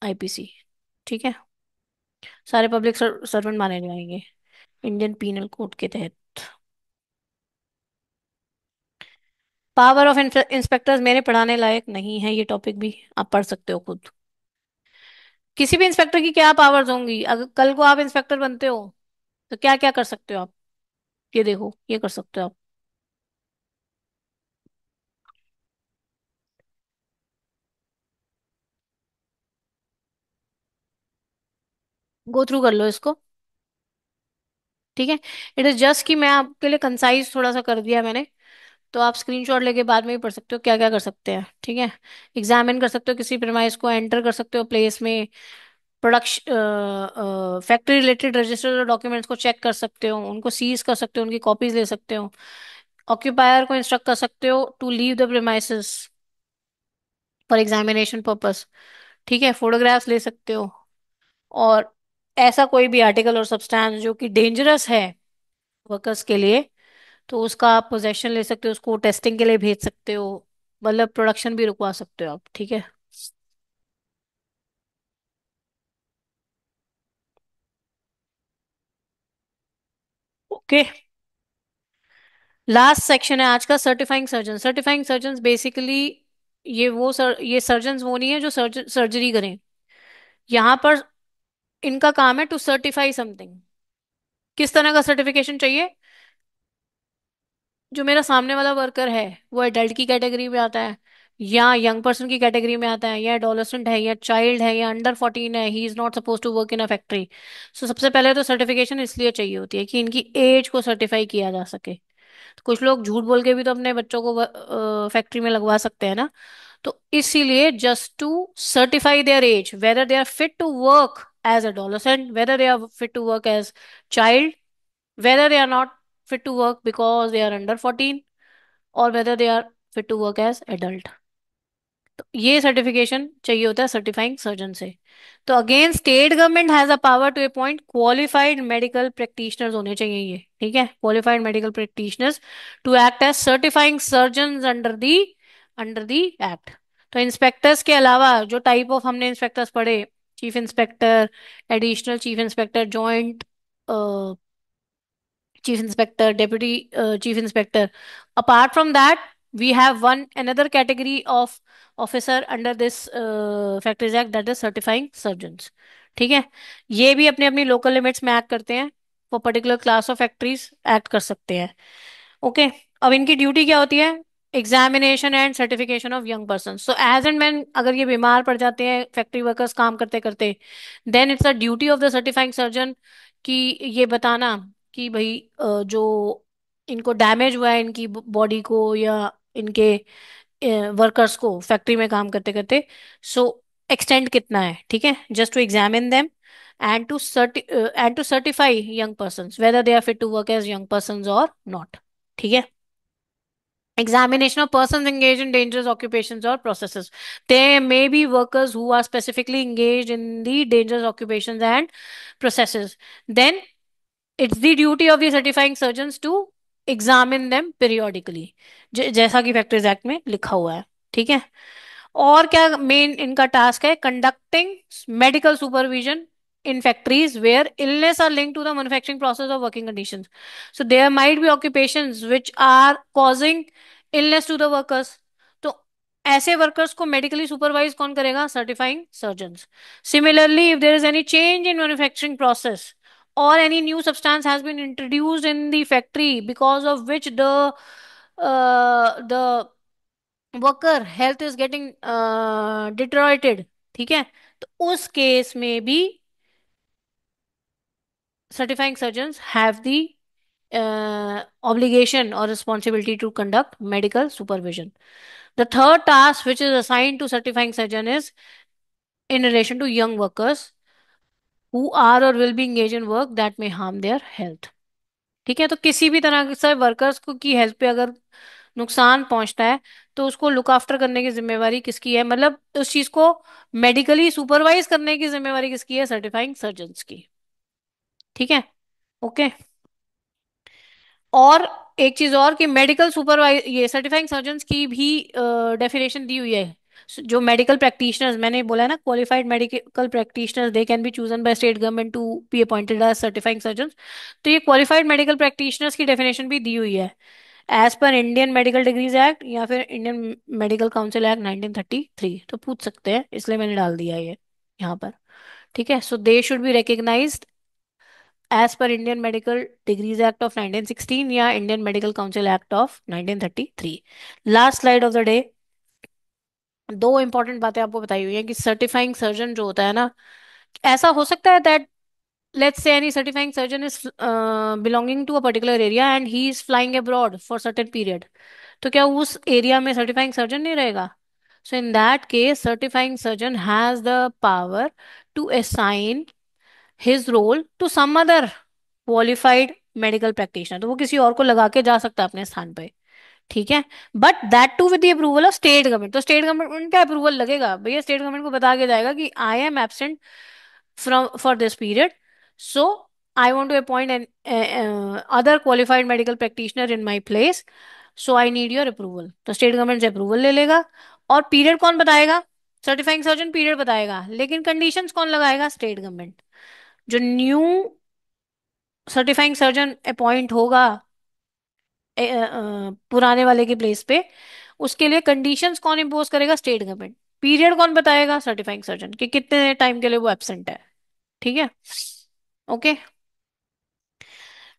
IPC. ठीक है, सारे पब्लिक सर्वेंट माने जाएंगे इंडियन पीनल कोड के तहत। पावर ऑफ इंस्पेक्टर्स मेरे पढ़ाने लायक नहीं है, ये टॉपिक भी आप पढ़ सकते हो खुद। किसी भी इंस्पेक्टर की क्या पावर्स होंगी, अगर कल को आप इंस्पेक्टर बनते हो तो क्या क्या कर सकते हो आप, ये देखो, ये कर सकते हो आप। गो थ्रू कर लो इसको। ठीक है, इट इज जस्ट कि मैं आपके लिए कंसाइज थोड़ा सा कर दिया मैंने, तो आप स्क्रीनशॉट लेके बाद में भी पढ़ सकते हो क्या क्या कर सकते हैं। ठीक है, एग्जामिन कर सकते हो किसी प्रेमाइस को, एंटर कर सकते हो प्लेस में, production factory related registered documents को चेक कर सकते हो, उनको सीज कर सकते हो, उनकी कॉपीज ले सकते हो, ऑक्यूपायर को इंस्ट्रक्ट कर सकते हो to leave the premises for examination purpose. ठीक है, फोटोग्राफ्स ले सकते हो, और ऐसा कोई भी आर्टिकल और सब्सटेंस जो कि डेंजरस है वर्कर्स के लिए, तो उसका आप पोजेशन ले सकते हो, उसको टेस्टिंग के लिए भेज सकते हो, मतलब प्रोडक्शन भी रुकवा सकते हो आप। ठीक है, ओके। लास्ट सेक्शन है आज का, certifying surgeon. Certifying surgeon basically ये सर्जन वो नहीं है जो सर्जरी करें, यहाँ पर इनका काम है टू सर्टिफाई समथिंग। किस तरह का सर्टिफिकेशन चाहिए? जो मेरा सामने वाला वर्कर है वो एडल्ट की कैटेगरी में आता है, या यंग पर्सन की कैटेगरी में आता है, या एडोलेसेंट है, या चाइल्ड है, या अंडर 14 है, he is not suppose to work in a factory. सो सबसे पहले तो सर्टिफिकेशन इसलिए चाहिए होती है कि इनकी एज को सर्टिफाई किया जा सके। तो कुछ लोग झूठ बोल के भी तो अपने बच्चों को फैक्ट्री में लगवा सकते हैं ना। तो इसीलिए just to certify their age, whether they are fit to work as adolescent, whether they are fit to work as child, whether they are not fit to work because they are under 14, or whether they are fit to work as adult। तो ये certification चाहिए होता है certifying surgeon से। तो again state government has a power to appoint qualified medical practitioners, होने चाहिए ये, ठीक है, qualified medical practitioners to act as certifying surgeon under the act. तो इंस्पेक्टर्स के अलावा जो टाइप ऑफ हमने इंस्पेक्टर्स पढ़े, chief inspector, additional chief inspector, joint chief inspector, deputy chief inspector. Apart from that, we have one another category of officer under this Factories Act, that is certifying surgeons। ठीक है, ये भी अपने अपनी local limits में act करते हैं, for particular class of factories act कर सकते हैं। ओके, अब इनकी ड्यूटी क्या होती है? Examination and certification of young person. So as and man अगर ये बीमार पड़ जाते हैं फैक्ट्री वर्कर्स काम करते करते, then it's a duty of the certifying surgeon कि ये बताना कि भाई जो इनको डैमेज हुआ है इनकी बॉडी को या इनके वर्कर्स को फैक्ट्री में काम करते करते, सो एक्सटेंड कितना है, ठीक है, just to examine them and to certify young persons whether they are fit to work as young persons or not. ठीक है, examination of persons engaged in dangerous occupations or processes, there may be workers who are specifically engaged in the dangerous occupations and processes, then it's the duty of the certifying surgeons to examine them periodically, जैसा कि factories act में लिखा हुआ है। ठीक है, और क्या मेन इनका टास्क है? Conducting medical supervision in factories where illness are linked to the manufacturing process or working conditions. So there might be occupations which are causing illness to the workers. तो ऐसे वर्कर्स को medically supervise कौन करेगा? Certifying surgeons. Similarly if there is any change in manufacturing process or any new substance has been introduced in the factory because of which the worker health is getting deteriorated, ठीक है, तो उस case में भी certifying surgeons have the obligation or responsibility to conduct medical supervision. The third task which is assigned to certifying surgeon is in relation to young workers who are or will be engaged in work that may harm their health। ठीक है, तो किसी भी तरह से workers को की health पे अगर नुकसान पहुंचता है तो उसको लुक आफ्टर करने की जिम्मेवारी किसकी है? मतलब उस चीज को मेडिकली सुपरवाइज करने की जिम्मेवारी किसकी है? सर्टिफाइंग सर्जन्स की। ठीक है, ओके। और एक चीज और कि मेडिकल सुपरवाइज ये सर्टिफाइंग सर्जन्स की भी डेफिनेशन दी हुई है। जो मेडिकल प्रैक्टिशनर्स मैंने बोला है ना, qualified medical practitioners they can be chosen by state government to be appointed as certifying surgeons. तो ये क्वालिफाइड मेडिकल प्रैक्टिशनर्स की डेफिनेशन भी दी हुई है as per Indian medical degrees act या फिर इंडियन मेडिकल काउंसिल एक्ट 1933। तो पूछ सकते हैं, इसलिए मैंने डाल दिया है ये यहाँ पर। ठीक है, so they should be recognised as per Indian medical degrees act of 1916 या Indian medical council act of 1933। Last slide of the day, दो इंपॉर्टेंट बातें आपको बताई हुई हैं कि सर्टिफाइंग सर्जन जो होता है ना, ऐसा हो सकता है that let's say any certifying surgeon is belonging to a particular area and he is flying abroad for certain period, तो क्या उस एरिया में सर्टिफाइंग सर्जन नहीं रहेगा? So in that case certifying surgeon has the power to assign his role to some other qualified medical practitioner, तो वो किसी और को लगा के जा सकता है अपने स्थान पे। ठीक है, but that to with the approval of state government. तो स्टेट गवर्नमेंट का अप्रूवल लगेगा भैया, स्टेट गवर्नमेंट को बता के जाएगा कि I am absent from for this period, so I want to appoint an other qualified medical practitioner in my place, so I need your approval। तो स्टेट गवर्नमेंट से अप्रूवल ले लेगा। और पीरियड कौन बताएगा? सर्टिफाइंग सर्जन पीरियड बताएगा, लेकिन conditions कौन लगाएगा? State government. जो न्यू सर्टिफाइंग सर्जन अपॉइंट होगा पुराने वाले के प्लेस पे, उसके लिए कंडीशंस कौन इम्पोज करेगा? State government. पीरियड कौन बताएगा? सर्टिफाइंग सर्जन, कि कितने टाइम के लिए वो एब्सेंट है। ठीक है, okay.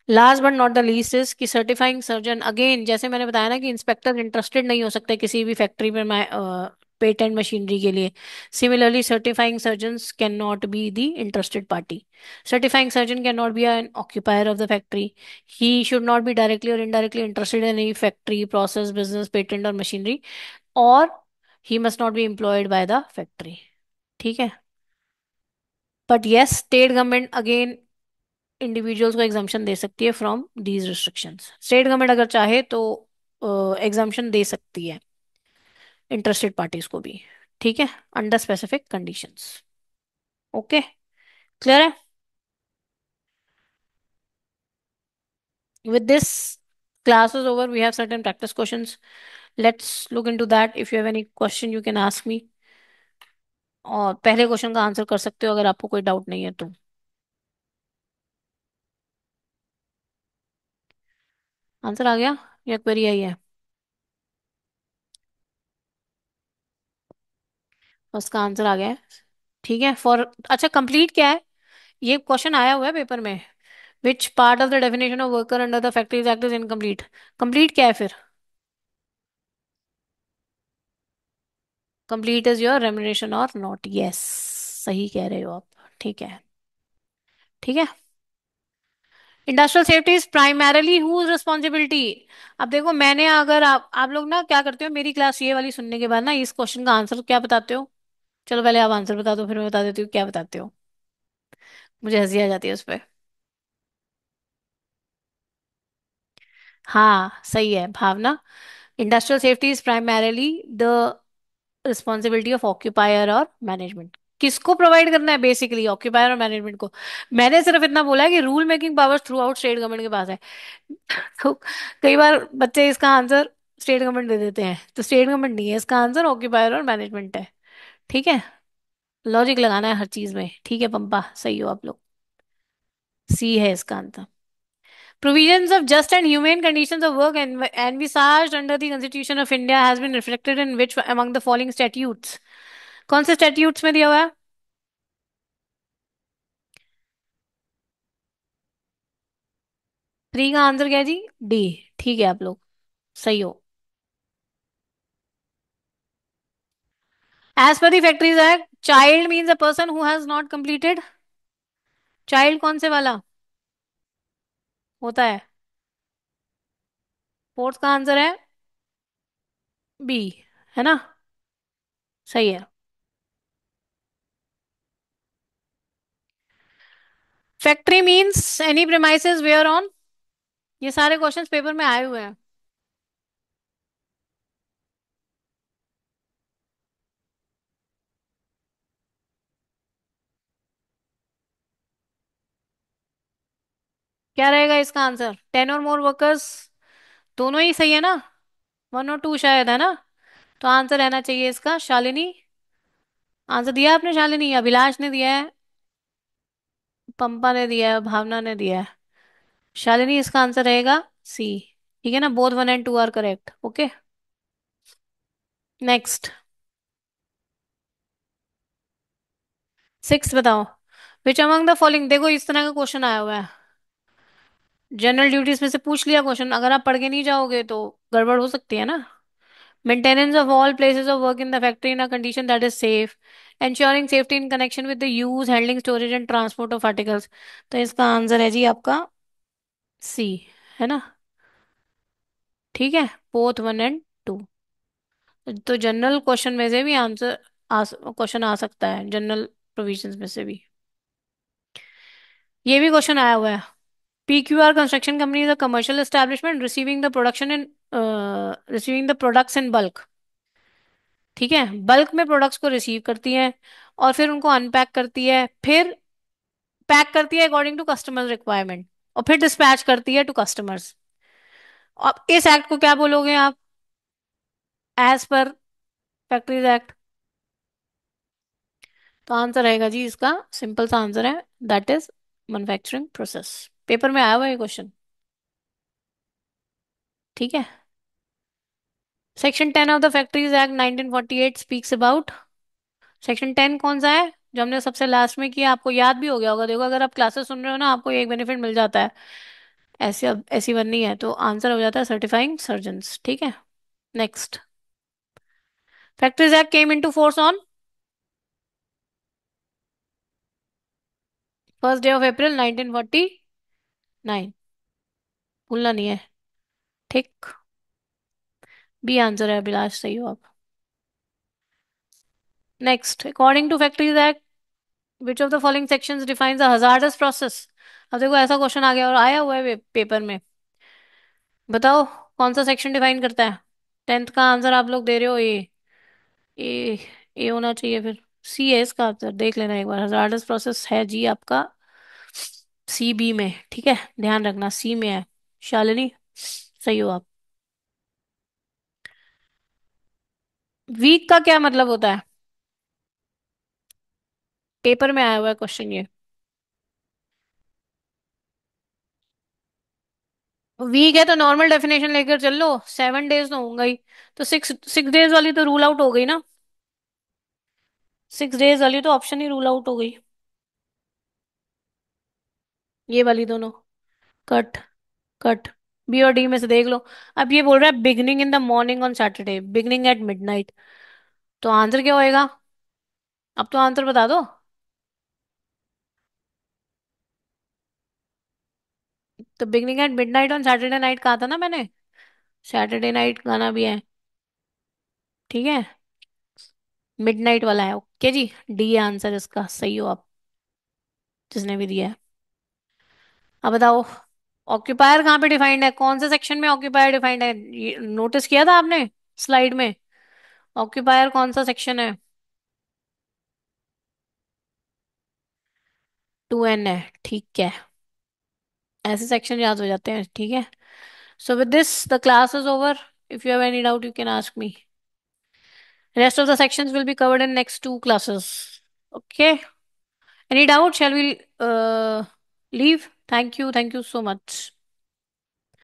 Last but not the least is कि सर्टिफाइंग सर्जन अगेन, जैसे मैंने बताया ना कि इंस्पेक्टर इंटरेस्टेड नहीं हो सकते किसी भी फैक्ट्री में पेटेंट मशीनरी के लिए. Similarly certifying surgeons can not be the interested party. Certifying surgeon cannot be an occupier of the factory. He should not be directly or indirectly interested in any factory, process, business, patent or machinery, or he must not be employed by the factory. ठीक है. But yes, state government again individuals को exemption दे सकती है from these restrictions. State government अगर चाहे तो exemption दे सकती है इंटरेस्टेड पार्टीज को भी. ठीक है, under specific conditions. Okay, clear है. With this class is over, we have certain practice questions. Let's look into that. If you have any question, you can ask me. और पहले क्वेश्चन का answer कर सकते हो अगर आपको कोई डाउट नहीं है तो. आंसर आ गया या क्वेरी आई है? उसका आंसर आ गया है. ठीक है. फॉर अच्छा, कंप्लीट क्या है? ये क्वेश्चन आया हुआ है पेपर में. Which part of the definition of worker under the factories act is incomplete? Complete क्या है फिर? कंप्लीट इज योर रेमुनरेशन और नॉट. यस, सही कह रहे हो आप. ठीक है. ठीक है. Industrial safety is primarily whose responsibility? अब देखो, मैंने अगर आप लोग ना क्या करते हो, मेरी क्लास ये वाली सुनने के बाद ना इस क्वेश्चन का आंसर क्या बताते हो? चलो पहले आप आंसर बता दो, फिर मैं बता देती हूँ क्या बताते हो. मुझे हंसी आ जाती है उस पर. हाँ सही है Bhavana. Industrial safety is primarily the responsibility of occupier और मैनेजमेंट. किसको प्रोवाइड करना है? बेसिकली ऑक्यूपायर और मैनेजमेंट को. मैंने सिर्फ इतना बोला है कि rule making powers through out state government के पास है. तो कई बार बच्चे इसका आंसर स्टेट गवर्नमेंट दे देते हैं, तो स्टेट गवर्नमेंट नहीं है इसका आंसर, ऑक्यूपायर और मैनेजमेंट है. ठीक है. लॉजिक लगाना है हर चीज में. ठीक है पंपा, सही हो आप लोग. सी है इसका answer. Provisions of just and humane conditions of work envisaged under the Constitution of India has been reflected in which among the following statutes? कौन से statutes में दिया हुआ है? थ्री का आंसर क्या है जी? डी. ठीक है आप लोग, सही हो. As per the Factories Act, child means a person who has not completed. Child कौन से वाला होता है? फोर्थ का आंसर है बी, है ना? सही है. Factory means any premises where on. ये सारे क्वेश्चंस पेपर में आए हुए हैं. क्या रहेगा इसका आंसर? 10 और मोर वर्कर्स. दोनों ही सही है ना? 1 और 2 शायद, है ना? तो आंसर रहना चाहिए इसका शालिनी. आंसर दिया आपने शालिनी? अभिलाष ने दिया है, पंपा ने दिया है, भावना ने दिया है. शालिनी इसका आंसर रहेगा सी. ठीक है ना? Both 1 and 2 are correct. Okay. Next. Six बताओ. विच अमंग द फॉलोइंग, देखो इस तरह का क्वेश्चन आया हुआ है. जनरल ड्यूटीज में से पूछ लिया क्वेश्चन, अगर आप पढ़ के नहीं जाओगे तो गड़बड़ हो सकती है ना. Maintenance of all places of work in the factory in a condition that is safe. Ensuring safety in connection with the use, handling, storage and transport of articles. तो इसका आंसर है जी आपका सी, है ना? ठीक है. Both 1 and 2. तो general question में से भी आंसर क्वेश्चन आ सकता है, जनरल प्रोविजंस में से भी. ये भी क्वेश्चन आया हुआ है. PQR construction company is a commercial establishment receiving the production in receiving the products in bulk. ठीक है. बल्क में प्रोडक्ट्स को रिसीव करती है और फिर उनको अनपैक करती है, फिर पैक करती है अकॉर्डिंग टू कस्टमर्स रिक्वायरमेंट, और फिर डिस्पैच करती है टू कस्टमर्स. अब इस एक्ट को क्या बोलोगे आप एज पर फैक्ट्रीज एक्ट? तो आंसर रहेगा जी इसका, सिंपल सा आंसर है, that is manufacturing process. Paper में आया हुआ है क्वेश्चन. ठीक है. Section 10 of the factories act 1948 speaks about. Section 10 कौन सा है जो हमने सबसे लास्ट में किया? आपको याद भी हो गया होगा. देखो अगर आप क्लासेस सुन रहे हो ना, आपको एक बेनिफिट मिल जाता है. ऐसी ऐसी बननी है तो आंसर हो जाता है सर्टिफाइंग सर्जन्स. ठीक है. Next. Factories act came into force on first day of April 1949। भूलना नहीं है। ठीक। बी आंसर है अभिलाष, सही हो आप। Next, according to factories act which of the following sections defines the hazardous process. अब देखो ऐसा क्वेश्चन आ गया और आया हुआ है पेपर में। बताओ कौन सा सेक्शन डिफाइन करता है। टेंथ का आंसर आप लोग दे रहे हो ए। ए ए होना चाहिए फिर। सी है इसका आंसर, देख लेना एक बार। हजार्डस प्रोसेस है जी आपका सी बी में, ठीक है, ध्यान रखना सी में है। शालिनी, सही हो आप। वीक का क्या मतलब होता है, पेपर में आया हुआ है क्वेश्चन ये। वीक है तो नॉर्मल डेफिनेशन लेकर चल लो, 7 डेज तो होंगे ही। तो सिक्स सिक्स डेज वाली तो रूल आउट हो गई ना। 6 डेज वाली तो ऑप्शन ही रूल आउट हो गई। ये वाली दोनों कट। कट। बी और डी में से देख लो। अब ये बोल रहा है beginning in the morning on Saturday, beginning at midnight. तो आंसर क्या होएगा। अब तो आंसर बता दो। तो beginning at midnight on Saturday night कहा था ना मैंने। सैटरडे नाइट गाना भी है। ठीक है। मिडनाइट वाला है, ओके जी। डी आंसर इसका, सही हो आप, जिसने भी दिया है। अब बताओ ऑक्यूपायर कहाँ पे डिफाइंड है, कौन से सेक्शन में ऑक्यूपायर डिफाइंड है। ये नोटिस किया था आपने स्लाइड में। ऑक्यूपायर कौन सा सेक्शन है। 2N है, ठीक है। ऐसे सेक्शन याद हो जाते हैं, ठीक है। So with this the class is over. If you have any doubt you can ask me. Rest of the sections will be covered in next two classes. Okay. Any doubt? Shall we leave? Thank you. Thank you so much.